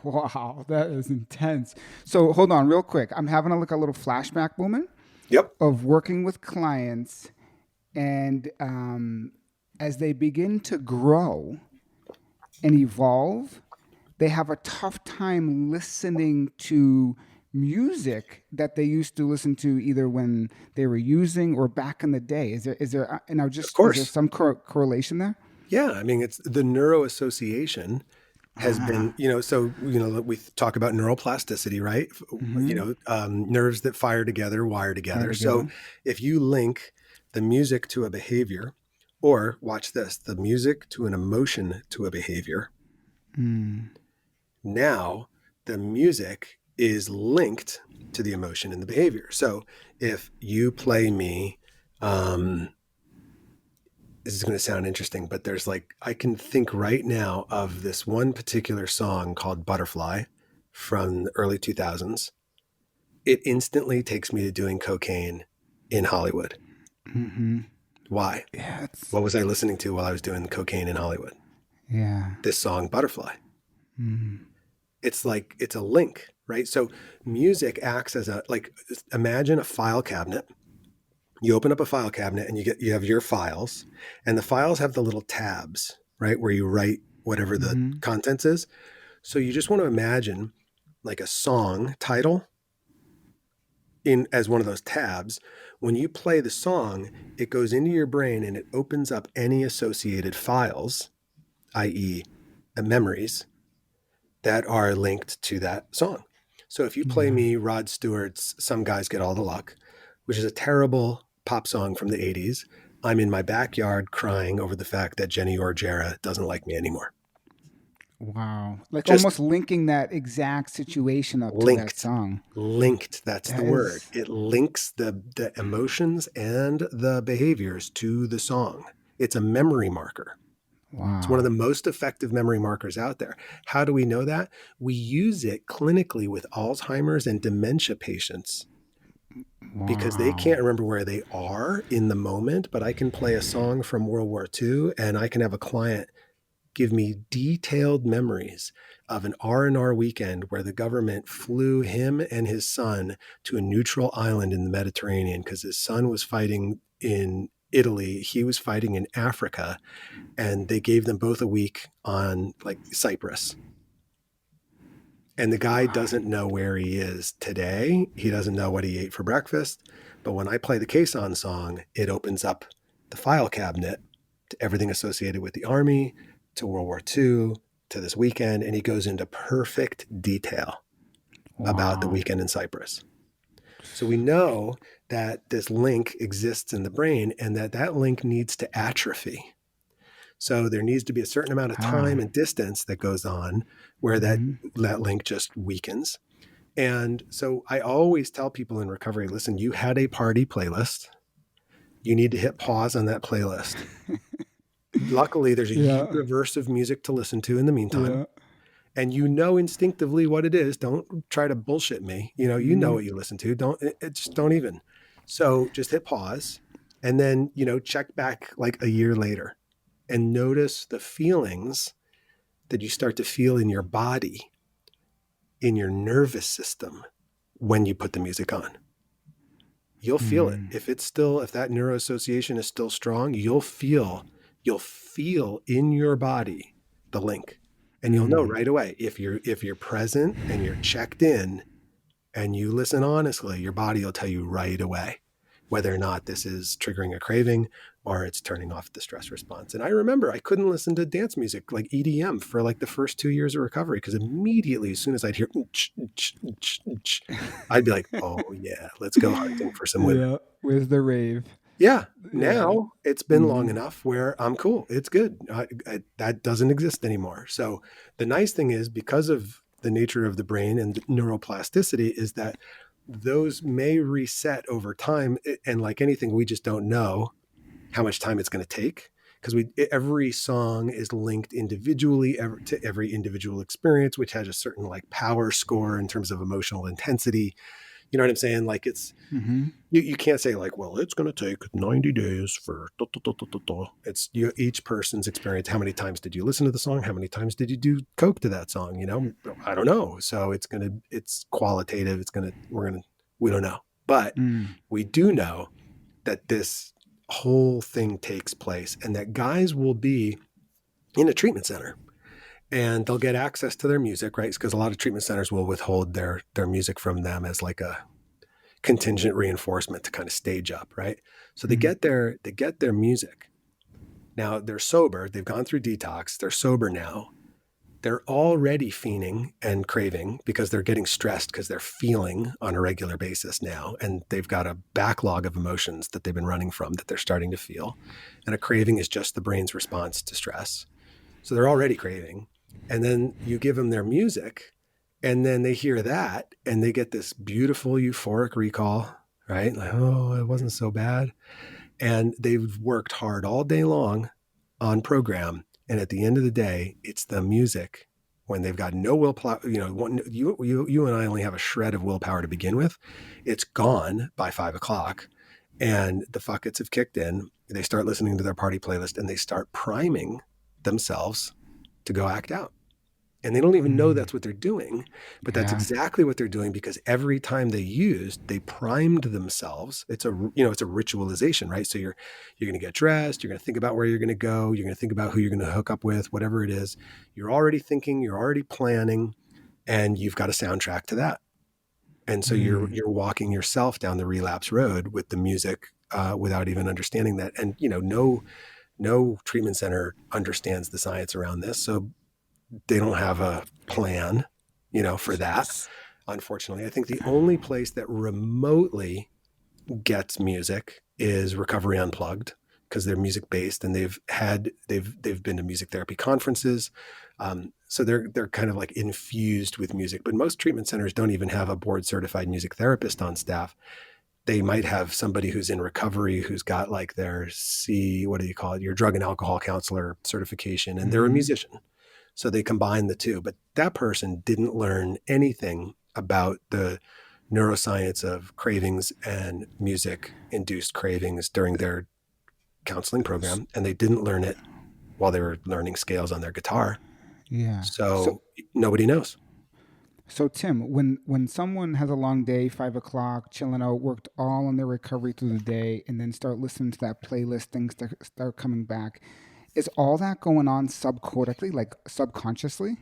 Wow, that is intense. So hold on, real quick. I'm having a little flashback moment Yep. of working with clients, and as they begin to grow and evolve, they have a tough time listening to music that they used to listen to either when they were using or back in the day. Is there and I Of just is there course. some correlation there? Yeah. I mean, it's the neuroassociation has been, Ah. so, we talk about neuroplasticity, right? Mm-hmm. Nerves that fire together, wire Fire together. So together. if you link the music to a behavior, or watch this, the music to an emotion to a behavior, Mm. now the music is linked to the emotion and the behavior. So if you play me, this is going to sound interesting, but I can think right now of this one particular song called Butterfly from the early 2000s. It instantly takes me to doing cocaine in Hollywood. Mm-hmm. Why? Yeah, it's What was I listening to while I was doing cocaine in Hollywood? yeah. This song, Butterfly. Mm. It's a link, right? So music acts as imagine a file cabinet. You open up a file cabinet and you have your files, and the files have the little tabs, right, where you write whatever the Mm-hmm. contents is. So you just want to imagine like a song title in as one of those tabs. When you play the song, it goes into your brain and it opens up any associated files, i.e., memories that are linked to that song. So if you play Yeah. me Rod Stewart's Some Guys Get All the Luck, which is a terrible pop song from the 80s, I'm in my backyard crying over the fact that Jenny Orgera doesn't like me anymore. Wow. Like Just almost linking that exact situation up to that linked. song. Linked, that's the That word. is It links the emotions and the behaviors to the song. It's a memory marker. It's one of wow. the most effective memory markers out there. How do we know that? We use it clinically with Alzheimer's and dementia patients because they Wow. can't remember where they are in the moment, but I can play a song from World War II and I can have a client give me detailed memories of an R&R weekend where the government flew him and his son to a neutral island in the Mediterranean because his son was fighting in Italy, he was fighting in Africa, and they gave them both a week on like Cyprus. And the guy Wow. doesn't know where he is today. He doesn't know what he ate for breakfast. But when I play the Caisson song, it opens up the file cabinet to everything associated with the army, to World War II, to this weekend. And he goes into perfect detail about the Wow. weekend in Cyprus. So we know that this link exists in the brain and that link needs to atrophy. So there needs to be a certain amount of time Ah. and distance that goes on where that Mm-hmm. link just weakens. And so I always tell people in recovery, listen, you had a party playlist. You need to hit pause on that playlist. Luckily, there's a Yeah. universe of music to listen to in the meantime. Yeah. And you know instinctively what it is. Don't try to bullshit me. You know Mm-hmm. what you listen to. Just don't even. So just hit pause and then, check back like a year later and notice the feelings that you start to feel in your body, in your nervous system when you put the music on. You'll feel it. Mm. If that neuroassociation is still strong, you'll feel in your body the link. And you'll know Mm. right away if you're present and you're checked in and you listen honestly, your body will tell you right away whether or not this is triggering a craving or it's turning off the stress response. And I remember I couldn't listen to dance music like EDM for like the first 2 years of recovery because immediately, as soon as I'd hear, I'd be like, oh yeah, let's go hunting for some women. Yeah. Where's the rave? Yeah. Yeah. Now it's been long Mm-hmm. enough where I'm cool. It's good. That doesn't exist anymore. So the nice thing is, because of the nature of the brain and neuroplasticity, is that those may reset over time. And like anything, we just don't know how much time it's going to take, because every song is linked individually to every individual experience, which has a certain like power score in terms of emotional intensity. You know what I'm saying? Like it's, Mm-hmm. you can't say like, well, it's going to take 90 days for da, da, da, da, da, da. It's each person's experience. How many times did you listen to the song? How many times did you do coke to that song? I don't know. So it's qualitative. We don't know, but Mm. we do know that this whole thing takes place and that guys will be in a treatment center and they'll get access to their music, right? Because a lot of treatment centers will withhold their music from them as like a contingent reinforcement to kind of stage up, right? So Mm. they get their music. Now they're sober, they've gone through detox, they're sober now. They're already fiending and craving because they're getting stressed because they're feeling on a regular basis now. And they've got a backlog of emotions that they've been running from that they're starting to feel. And a craving is just the brain's response to stress. So they're already craving. And then you give them their music and then they hear that and they get this beautiful euphoric recall, right? Like, oh, it wasn't so bad. And they've worked hard all day long on program. And at the end of the day, it's the music when they've got no willpower. You and I only have a shred of willpower to begin with. It's gone by 5 o'clock and the fuckets have kicked in. They start listening to their party playlist and they start priming themselves to go act out. And they don't even know Mm. that's what they're doing, but that's Yeah. exactly what they're doing because every time they primed themselves. It's a ritualization, right? So you're going to get dressed, you're going to think about where you're going to go, you're going to think about who you're going to hook up with, whatever it is. You're already thinking, you're already planning, and you've got a soundtrack to that. And so Mm. you're walking yourself down the relapse road with the music without even understanding that. And no treatment center understands the science around this, so they don't have a plan, for that. Unfortunately, I think the only place that remotely gets music is Recovery Unplugged because they're music based and they've been to music therapy conferences. So they're kind of like infused with music, but most treatment centers don't even have a board certified music therapist on staff. They might have somebody who's in recovery who's got like their what do you call it? Your drug and alcohol counselor certification, and they're a Mm-hmm. musician. So they combine the two, but that person didn't learn anything about the neuroscience of cravings and music induced cravings during their counseling program. And they didn't learn it while they were learning scales on their guitar. Yeah. So So nobody knows. So Tim, when someone has a long day, 5 o'clock, chilling out, worked all on their recovery through the day, and then start listening to that playlist, things start coming back. Is all that going on subcortically, like subconsciously?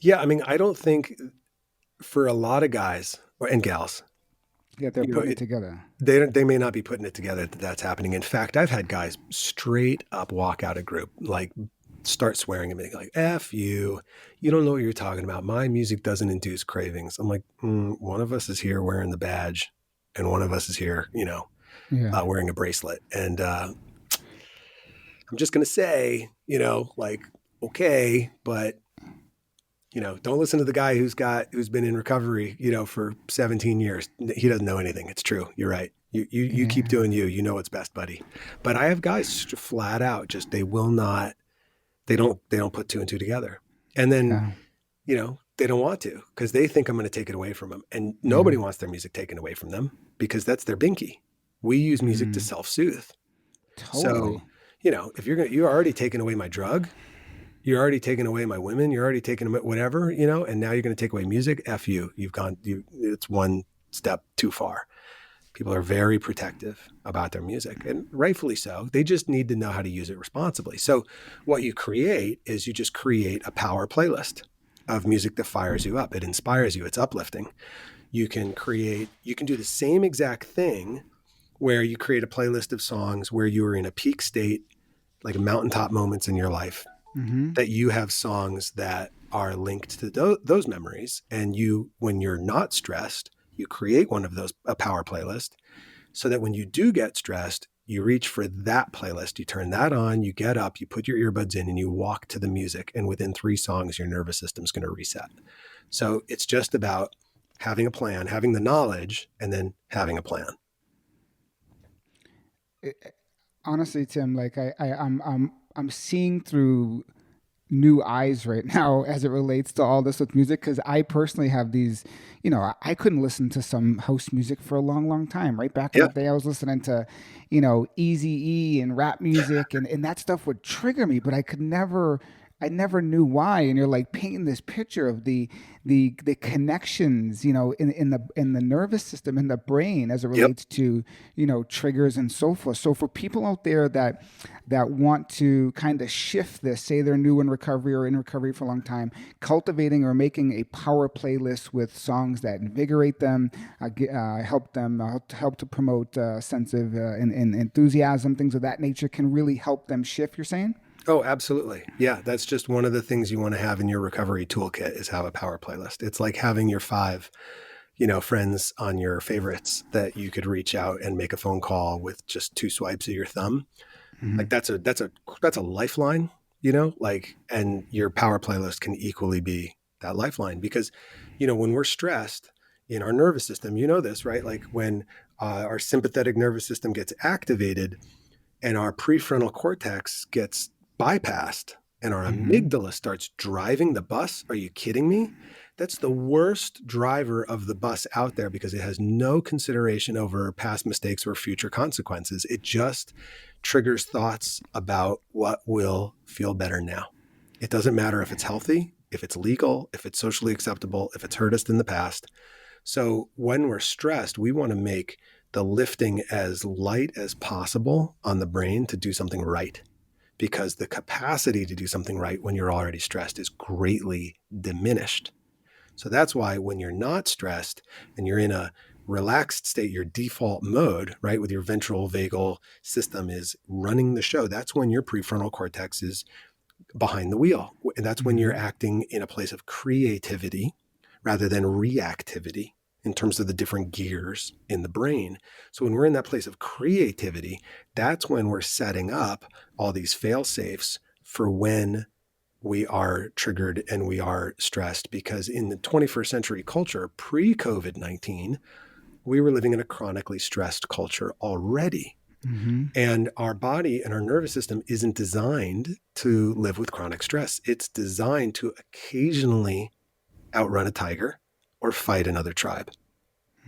Yeah. I mean, I don't think for a lot of guys and gals, Yeah, they're you know, putting it together. they may not be putting it together that that's happening. In fact, I've had guys straight up walk out of group, like start swearing at me, like "F you, you don't know what you're talking about. My music doesn't induce cravings." I'm like, one of us is here wearing the badge, and one of us is here, Yeah. wearing a bracelet. And I'm just gonna say, like, okay, but don't listen to the guy who's been in recovery, for 17 years. He doesn't know anything. It's true. You're right. You keep Yeah. doing you. You know what's best, buddy. But I have guys flat out just they will not. They don't put two and two together. And then Yeah. they don't want to because they think I'm going to take it away from them. And Yeah. nobody wants their music taken away from them because that's their binky. We use music to Mm. self-soothe. So, Totally. if you're already taking away my drug, you're already taking away my women, you're already taking away whatever, and now you're going to take away music. F you. It's one step too far. People are very protective about their music, and rightfully so. They just need to know how to use it responsibly. So what you create is you just create a power playlist of music that fires you up. It inspires you. It's uplifting. You can do the same exact thing where you create a playlist of songs where you are in a peak state, like mountaintop moments in your life, Mm-hmm. that you have songs that are linked to those memories. And when you're not stressed, you create one of those, a power playlist, so that when you do get stressed, you reach for that playlist, you turn that on, you get up, you put your earbuds in and you walk to the music. And within 3 songs, your nervous system's going to reset. So it's just about having a plan, having the knowledge, and then having a plan. honestly, Tim, like I'm seeing through new eyes right now as it relates to all this with music, because I personally have these, I couldn't listen to some house music for a long, long time. Right back in Yeah. the day, I was listening to, Easy E and rap music, and that stuff would trigger me, but I never knew why. And you're like painting this picture of the connections, in the nervous system, in the brain, as it Yep. relates to, triggers and so forth. So for people out there that want to kind of shift this, say they're new in recovery or in recovery for a long time, cultivating or making a power playlist with songs that invigorate them, help them, help to promote a sense of and enthusiasm, things of that nature, can really help them shift, you're saying? Oh, absolutely. Yeah, that's just one of the things you want to have in your recovery toolkit is have a power playlist. It's like having your five, friends on your favorites that you could reach out and make a phone call with just two swipes of your thumb. Mm-hmm. Like that's a lifeline, like, and your power playlist can equally be that lifeline because, when we're stressed in our nervous system, this, right? Like when our sympathetic nervous system gets activated, and our prefrontal cortex gets bypassed and our Mm-hmm. amygdala starts driving the bus. Are you kidding me? That's the worst driver of the bus out there because it has no consideration over past mistakes or future consequences. It just triggers thoughts about what will feel better now. It doesn't matter if it's healthy, if it's legal, if it's socially acceptable, if it's hurt us in the past. So when we're stressed, we want to make the lifting as light as possible on the brain to do something right, because the capacity to do something right when you're already stressed is greatly diminished. So that's why when you're not stressed and you're in a relaxed state, your default mode, right, with your ventral vagal system is running the show. That's when your prefrontal cortex is behind the wheel. And that's when you're Mm-hmm. acting in a place of creativity rather than reactivity in terms of the different gears in the brain. So when we're in that place of creativity, that's when we're setting up all these fail safes for when we are triggered and we are stressed. Because in the 21st century culture, pre-COVID-19, we were living in a chronically stressed culture already. Mm-hmm. And our body and our nervous system isn't designed to live with chronic stress. It's designed to occasionally outrun a tiger or fight another tribe.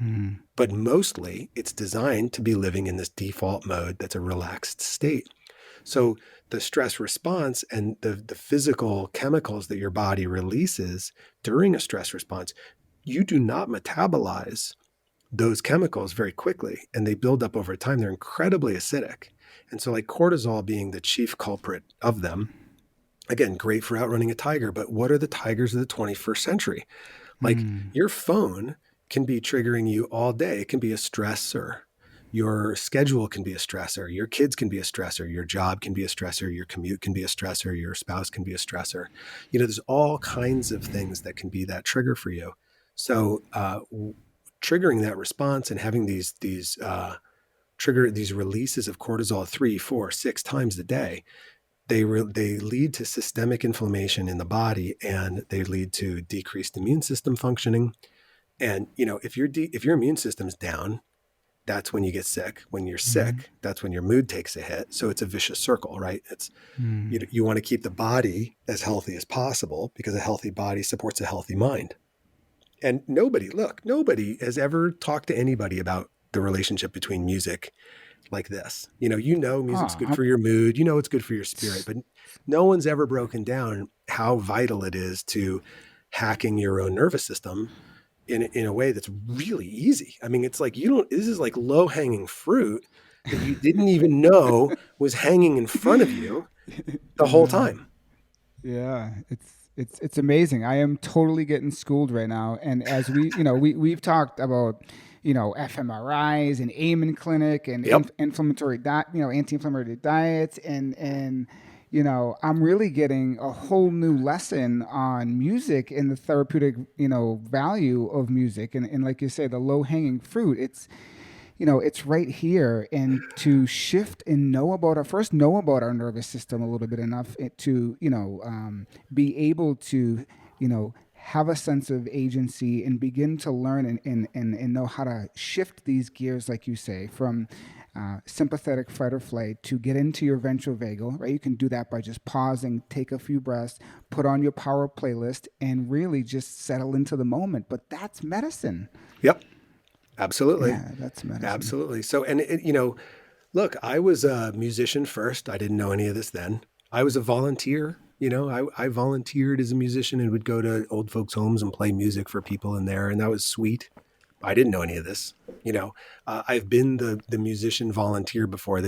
Mm-hmm. But mostly it's designed to be living in this default mode that's a relaxed state. So the stress response and the physical chemicals that your body releases during a stress response, you do not metabolize those chemicals very quickly and they build up over time. They're incredibly acidic. And so, like cortisol being the chief culprit of them, again, great for outrunning a tiger, but what are the tigers of the 21st century? Like your phone can be triggering you all day. It can be a stressor. Your schedule can be a stressor. Your kids can be a stressor. Your job can be a stressor. Your commute can be a stressor. Your spouse can be a stressor. There's all kinds of things that can be that trigger for you. So, triggering that response and having these releases of cortisol 3, 4, 6 times a day, they lead to systemic inflammation in the body and they lead to decreased immune system functioning. And if your immune system's down, that's when you get sick. When you're Mm-hmm. sick, that's when your mood takes a hit. So it's a vicious circle, right? It's Mm-hmm. you want to keep the body as healthy as possible because a healthy body supports a healthy mind. And nobody has ever talked to anybody about the relationship between music like this. Music's good Oh, for your mood, it's good for your spirit, but no one's ever broken down how vital it is to hacking your own nervous system in a way that's really easy. I mean, it's like this is like low hanging fruit that you didn't even know was hanging in front of you the whole yeah. time. Yeah, it's amazing. I am totally getting schooled right now. And as we've talked about, fMRIs and Amen Clinic and Yep. inflammatory diet, anti-inflammatory diets, and I'm really getting a whole new lesson on music and the therapeutic, value of music. And like you say, the low hanging fruit. It's right here. And to shift and know about our nervous system a little bit enough to, be able to, have a sense of agency and begin to learn and know how to shift these gears, like you say, from sympathetic fight or flight to get into your ventral vagal, right? You can do that by just pausing, take a few breaths, put on your power playlist, and really just settle into the moment. But that's medicine. Yep. Absolutely. Yeah, that's medicine. Absolutely. So, and look, I was a musician first. I didn't know any of this then. I was a volunteer. I volunteered as a musician and would go to old folks' homes and play music for people in there. And that was sweet. I didn't know any of this. I've been the musician volunteer before.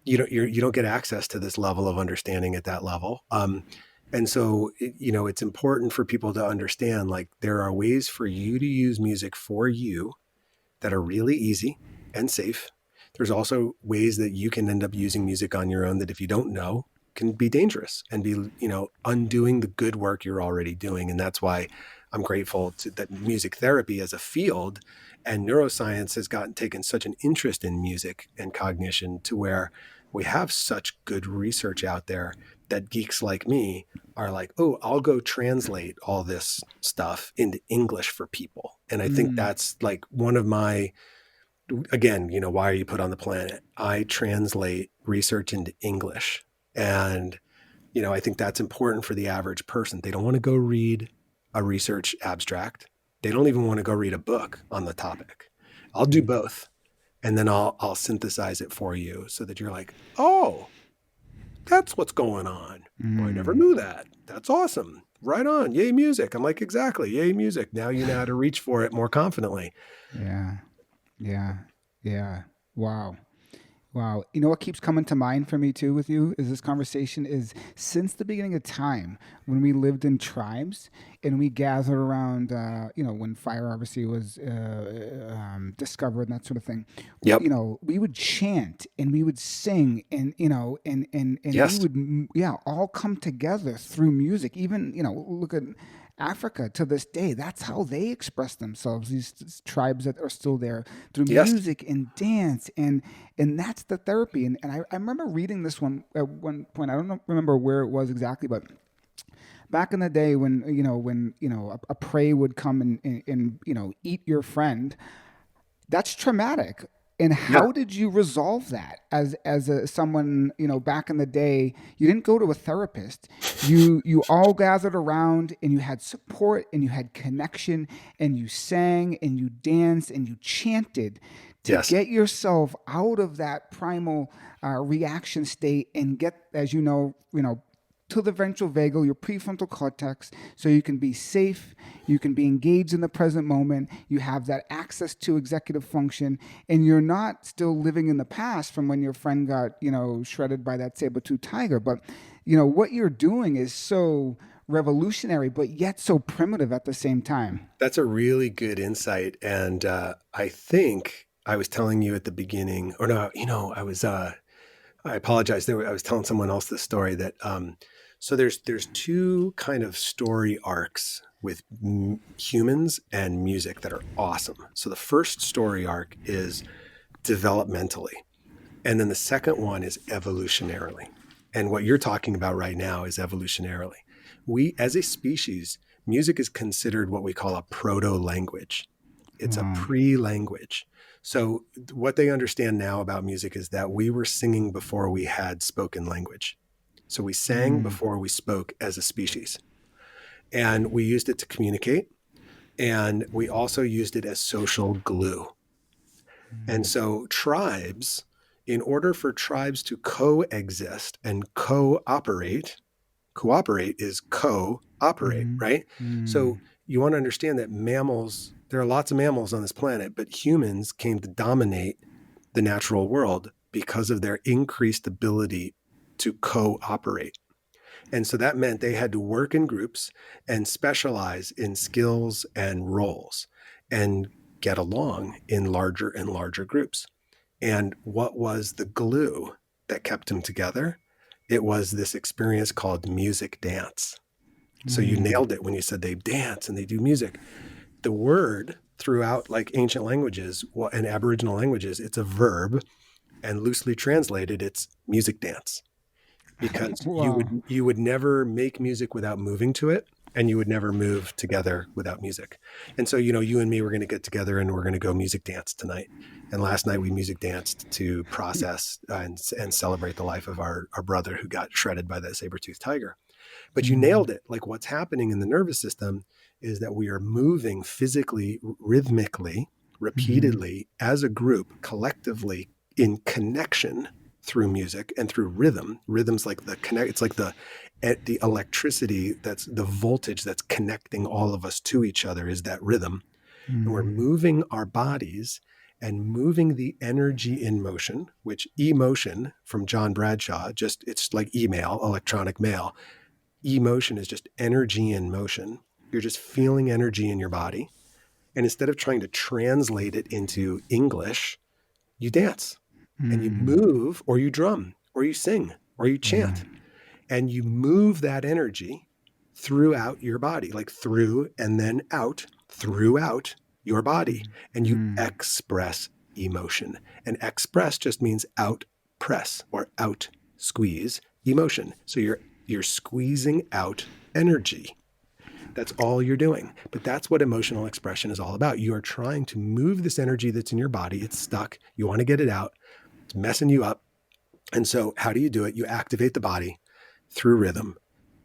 You don't get access to this level of understanding at that level. And so, it's important for people to understand, like, there are ways for you to use music for you that are really easy and safe. There's also ways that you can end up using music on your own that, if you don't know, can be dangerous and be, undoing the good work you're already doing. And that's why I'm grateful that music therapy as a field and neuroscience has taken such an interest in music and cognition, to where we have such good research out there that geeks like me are like, oh, I'll go translate all this stuff into English for people. And I think that's like one of my, again, why are you put on the planet? I translate research into English. And, I think that's important for the average person. They don't want to go read a research abstract. They don't even want to go read a book on the topic. I'll do both. And then I'll synthesize it for you so that you're like, oh, that's what's going on. Well, I never knew that. That's awesome. Right on. Yay, music. I'm like, exactly. Yay, music. Now you know how to reach for it more confidently. Yeah. Wow. You know what keeps coming to mind for me too with you is this conversation is, since the beginning of time, when we lived in tribes and we gathered around, when fire obviously was discovered and that sort of thing. Yep. We would chant and we would sing and Yes. we would all come together through music. Even look at Africa to this day. That's how they express themselves. These tribes that are still there, through Yes. music and dance, and that's the therapy. And I remember reading this one at one point. I don't remember where it was exactly, but back in the day when a prey would come and eat your friend, that's traumatic. And how did you resolve that as someone, back in the day? You didn't go to a therapist. You all gathered around and you had support and you had connection and you sang and you danced and you chanted to get yourself out of that primal reaction state and get, as to the ventral vagal, your prefrontal cortex, so you can be safe, you can be engaged in the present moment, you have that access to executive function, and you're not still living in the past from when your friend got, shredded by that saber-tooth tiger. But, what you're doing is so revolutionary, but yet so primitive at the same time. That's a really good insight. And I think I was telling you at the beginning, or no, I apologize. I was telling someone else this story that, so there's two kind of story arcs with humans and music that are awesome. So the first story arc is developmentally, and then the second one is evolutionarily. And what you're talking about right now is evolutionarily. We, as a species, music is considered what we call a proto-language. It's a pre-language. So what they understand now about music is that we were singing before we had spoken language. So we sang before we spoke as a species. And we used it to communicate. And we also used it as social glue. And so tribes, in order for tribes to coexist and cooperate is cooperate, right? So you want to understand that mammals, there are lots of mammals on this planet, but humans came to dominate the natural world because of their increased ability to cooperate. And so that meant they had to work in groups and specialize in skills and roles and get along in larger and larger groups. And what was the glue that kept them together? It was this experience called music dance. So you nailed it when you said they dance and they do music. The word throughout, like, ancient languages and Aboriginal languages, it's a verb, and loosely translated, it's music dance. Because Wow. you would never make music without moving to it. and you would never move together without music. And so, you and me were going to get together and we're going to go music dance tonight. And last night we music danced to process and celebrate the life of our brother who got shredded by that saber-toothed tiger. But you nailed it. Like, what's happening in the nervous system is that we are moving physically, rhythmically, repeatedly as a group, collectively, in connection through music and through rhythm. Rhythm's like it's like the electricity, that's the voltage that's connecting all of us to each other, is that rhythm. And we're moving our bodies and moving the energy in motion, which emotion from John Bradshaw, it's like email, electronic mail. Emotion is just energy in motion. You're just feeling energy in your body. And instead of trying to translate it into English, you dance and you move, or you drum, or you sing, or you chant, and you move that energy throughout your body, like through and then out, throughout your body. And you express emotion. And express just means out press or out squeeze emotion. So you're squeezing out energy. That's all you're doing. But that's what emotional expression is all about. You are trying to move this energy that's in your body. It's stuck. You want to get it out. It's messing you up. And so how do you do it? You activate the body through rhythm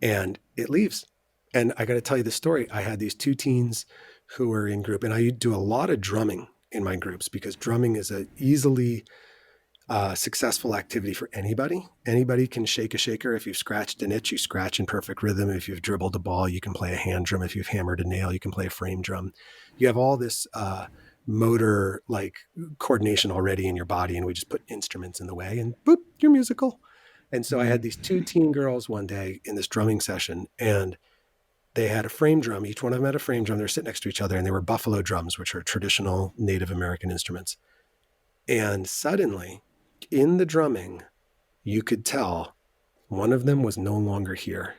and it leaves. And I got to tell you the story. I had these two teens who were in group, and I do a lot of drumming in my groups because drumming is a easily successful activity for anybody. Anybody can shake a shaker. If you've scratched an itch, you scratch in perfect rhythm. If you've dribbled a ball, you can play a hand drum. If you've hammered a nail, you can play a frame drum. You have all this motor like coordination already in your body, and we just put instruments in the way and boop, you're musical. And so I had these two teen girls one day in this drumming session, and they had a frame drum. Each one of them had a frame drum. They were sitting next to each other, and they were buffalo drums, which are traditional Native American instruments. And suddenly, in the drumming, you could tell one of them was no longer here.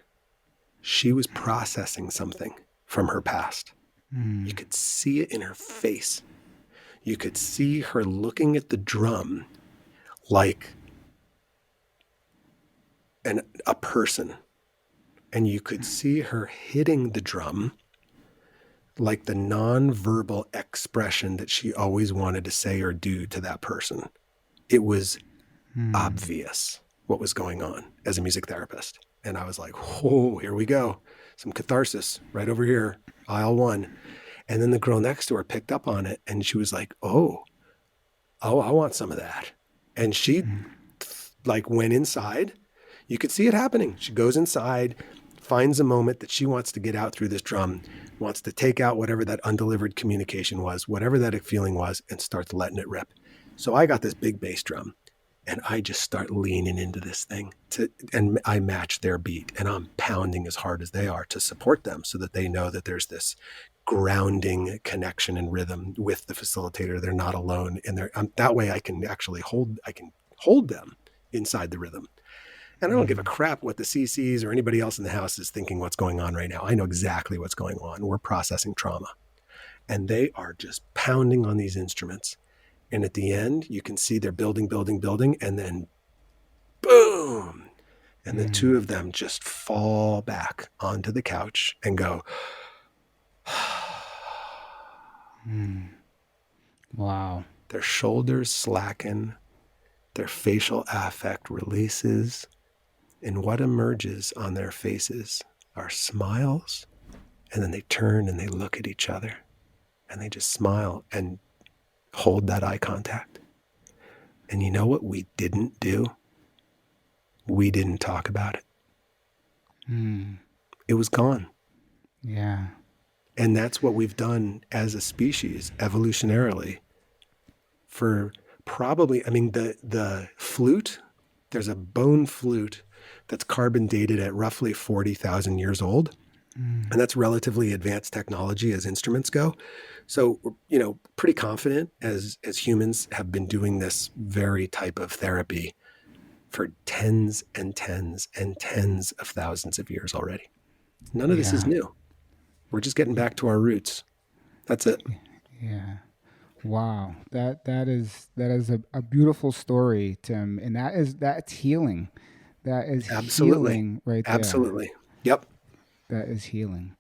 She was processing something from her past. You could see it in her face. You could see her looking at the drum like a person. And you could see her hitting the drum like the nonverbal expression that she always wanted to say or do to that person. It was obvious what was going on as a music therapist. And I was like, oh, here we go. Some catharsis right over here, aisle one. And then the girl next to her picked up on it and she was like, oh, I want some of that. And she like went inside. You could see it happening. She goes inside, finds a moment that she wants to get out through this drum, wants to take out whatever that undelivered communication was, whatever that feeling was, and starts letting it rip. So I got this big bass drum and I just start leaning into this thing and I match their beat, and I'm pounding as hard as they are to support them so that they know that there's this grounding connection and rhythm with the facilitator. They're not alone in there. That way I can actually hold them inside the rhythm. And I don't give a crap what the CCs or anybody else in the house is thinking what's going on right now. I know exactly what's going on. We're processing trauma. And they are just pounding on these instruments. And at the end, you can see they're building, and then boom. And the two of them just fall back onto the couch and go, Wow. Their shoulders slacken, their facial affect releases, and what emerges on their faces are smiles. And then they turn and they look at each other and they just smile and hold that eye contact. And you know what we didn't do? We didn't talk about it. It was gone. Yeah. And that's what we've done as a species evolutionarily for probably, the flute, there's a bone flute that's carbon dated at roughly 40,000 years old. And that's relatively advanced technology as instruments go. So, pretty confident as humans have been doing this very type of therapy for tens and tens and tens of thousands of years already. None of this is new. We're just getting back to our roots. That's it. Yeah. Wow. That is a beautiful story, Tim. And that's healing. That is Absolutely. healing right there. Absolutely. Yep. That is healing.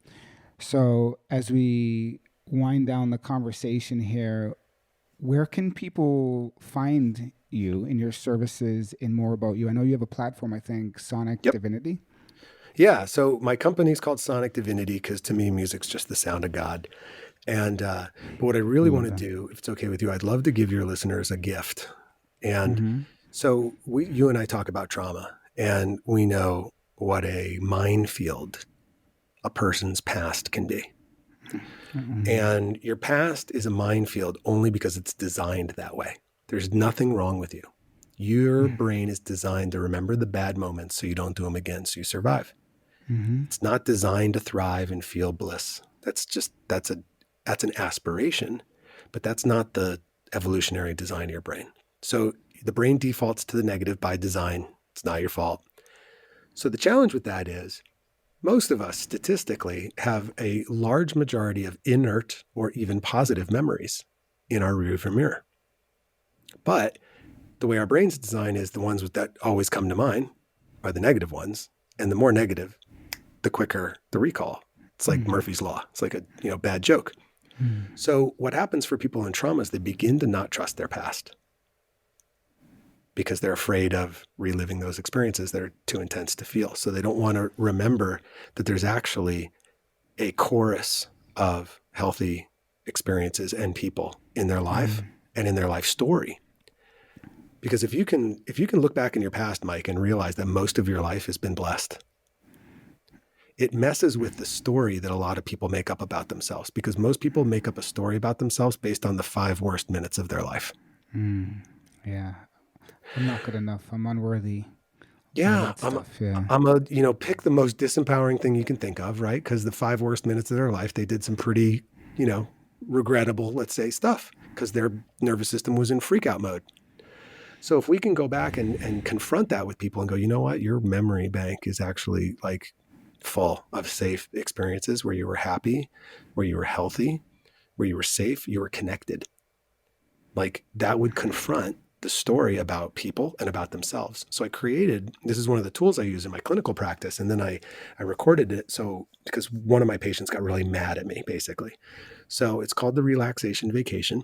So as we wind down the conversation here, where can people find you and your services and more about you? I know you have a platform, I think, Sonic Yep. Divinity. Yeah. So my company's called Sonic Divinity because to me, music's just the sound of God. And but what I really want to Love that. do, if it's okay with you, I'd love to give your listeners a gift. And Mm-hmm. so you and I talk about trauma, and we know what a minefield a person's past can be. Mm-hmm. And your past is a minefield only because it's designed that way. There's nothing wrong with you. Your brain is designed to remember the bad moments so you don't do them again, so you survive. Mm-hmm. It's not designed to thrive and feel bliss. That's an aspiration, but that's not the evolutionary design of your brain. So the brain defaults to the negative by design. It's not your fault. So the challenge with that is most of us statistically have a large majority of inert or even positive memories in our rearview mirror. But the way our brain's design is, the ones that always come to mind are the negative ones. And the more negative, the quicker the recall. It's like Murphy's Law. It's like a bad joke. So what happens for people in trauma is they begin to not trust their past because they're afraid of reliving those experiences that are too intense to feel. So they don't want to remember that there's actually a chorus of healthy experiences and people in their life and in their life story. Because if you can look back in your past, Mike, and realize that most of your life has been blessed, it messes with the story that a lot of people make up about themselves, because most people make up a story about themselves based on the 5 worst minutes of their life. Yeah. I'm not good enough. I'm unworthy. All Yeah, that stuff. Yeah. I'm pick the most disempowering thing you can think of, right? Because the 5 worst minutes of their life, they did some pretty, regrettable, let's say, stuff because their nervous system was in freak out mode. So if we can go back and confront that with people and go, you know what, your memory bank is actually like full of safe experiences where you were happy, where you were healthy, where you were safe, you were connected. Like that would confront the story about people and about themselves. So this is one of the tools I use in my clinical practice. And then I recorded it. So because one of my patients got really mad at me, basically. So it's called the relaxation vacation.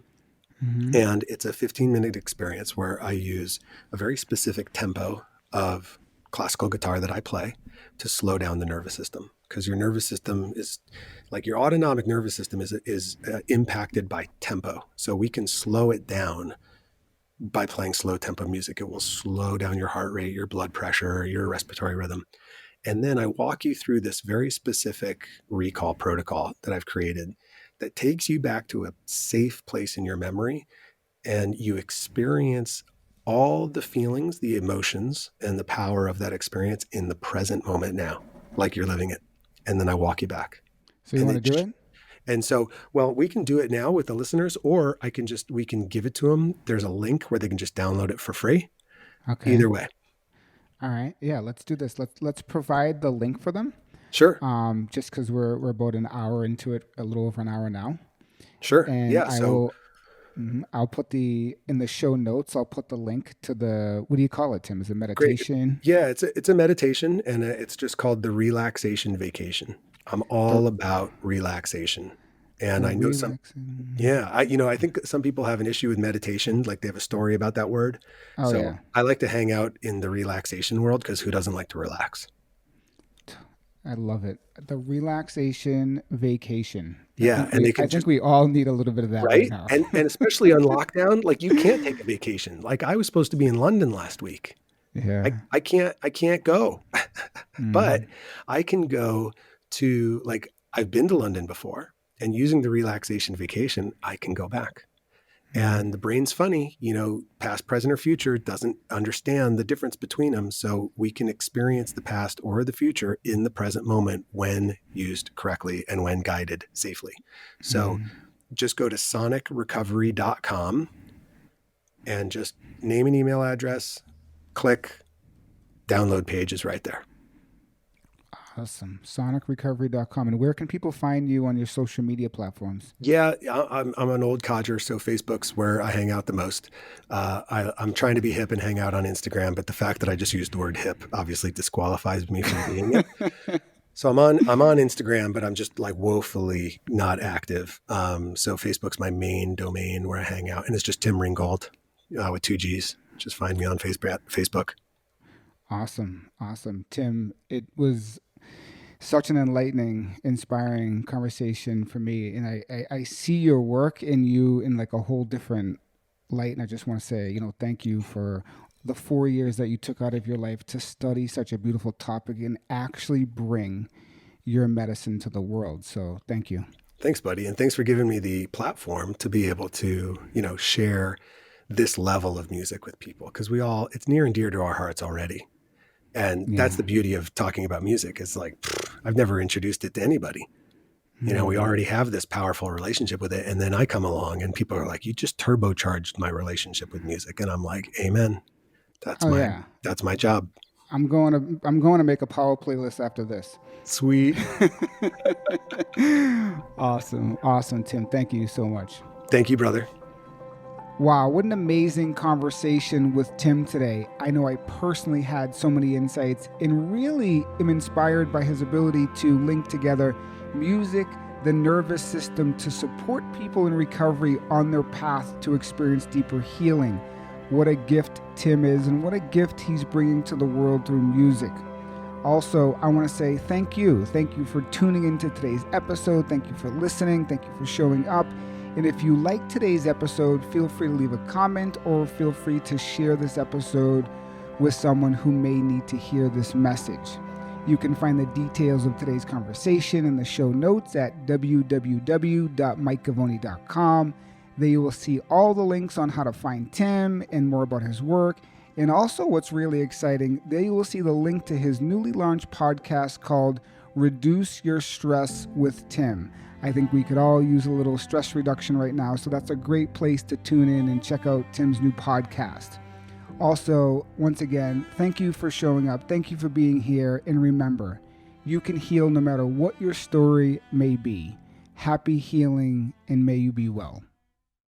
And it's a 15-minute experience where I use a very specific tempo of classical guitar that I play to slow down the nervous system. Because your nervous system is like your autonomic nervous system is impacted by tempo. So we can slow it down by playing slow tempo music. It will slow down your heart rate, your blood pressure, your respiratory rhythm. And then I walk you through this very specific recall protocol that I've created that takes you back to a safe place in your memory, and you experience all the feelings, the emotions, and the power of that experience in the present moment now, like you're living it. And then I walk you back. So you And want to do it? And so, well, we can do it now with the listeners, or we can give it to them. There's a link where they can just download it for free. Okay. Either way. All right. Yeah. Let's do this. Let's provide the link for them. Sure. Just because we're about an hour into it, a little over an hour now, Sure. and Yeah. I'll put in the show notes. I'll put the link to what do you call it, Tim? Is it meditation? Great. Yeah, it's a meditation, and it's just called the relaxation vacation. I'm all about relaxation. And I know I think some people have an issue with meditation, like they have a story about that word. Oh, So yeah. I like to hang out in the relaxation world because who doesn't like to relax? I love it. The relaxation vacation. Yeah, I think we all need a little bit of that right now. And especially on lockdown, like you can't take a vacation. Like I was supposed to be in London last week. Yeah. I can't go. But I can go to, like, I've been to London before, and using the relaxation vacation, I can go back. And the brain's funny, past, present, or future doesn't understand the difference between them. So we can experience the past or the future in the present moment when used correctly and when guided safely. So just go to sonicrecovery.com and just name an email address, click, download page is right there. Awesome. sonicrecovery.com. And where can people find you on your social media platforms? Yeah, I'm an old codger, so Facebook's where I hang out the most. I'm trying to be hip and hang out on Instagram, but the fact that I just used the word hip obviously disqualifies me from being it. So I'm on Instagram, but I'm just like woefully not active. So Facebook's my main domain where I hang out, and it's just Tim Ringgold with two G's. Just find me on Facebook. Awesome. Awesome. Tim, it was such an enlightening, inspiring conversation for me. And I see your work and you in like a whole different light. And I just want to say, thank you for the 4 years that you took out of your life to study such a beautiful topic and actually bring your medicine to the world. So thank you. Thanks, buddy. And thanks for giving me the platform to be able to, share this level of music with people. Because it's near and dear to our hearts already. And that's the beauty of talking about music. It's like, I've never introduced it to anybody. We already have this powerful relationship with it. And then I come along and people are like, you just turbocharged my relationship with music. And I'm like, amen. That's my job. I'm going to make a power playlist after this. Sweet. Awesome, Tim. Thank you so much. Thank you, brother. Wow, what an amazing conversation with Tim today. I know I personally had so many insights and really am inspired by his ability to link together music, the nervous system to support people in recovery on their path to experience deeper healing. What a gift Tim is and what a gift he's bringing to the world through music. Also, I want to say thank you. Thank you for tuning into today's episode. Thank you for listening. Thank you for showing up. And if you like today's episode, feel free to leave a comment or feel free to share this episode with someone who may need to hear this message. You can find the details of today's conversation in the show notes at www.mikegovoni.com. There you will see all the links on how to find Tim and more about his work. And also what's really exciting, there you will see the link to his newly launched podcast called Reduce Your Stress with Tim. I think we could all use a little stress reduction right now, so that's a great place to tune in and check out Tim's new podcast. Also, once again, thank you for showing up. Thank you for being here. And remember, you can heal no matter what your story may be. Happy healing, and may you be well.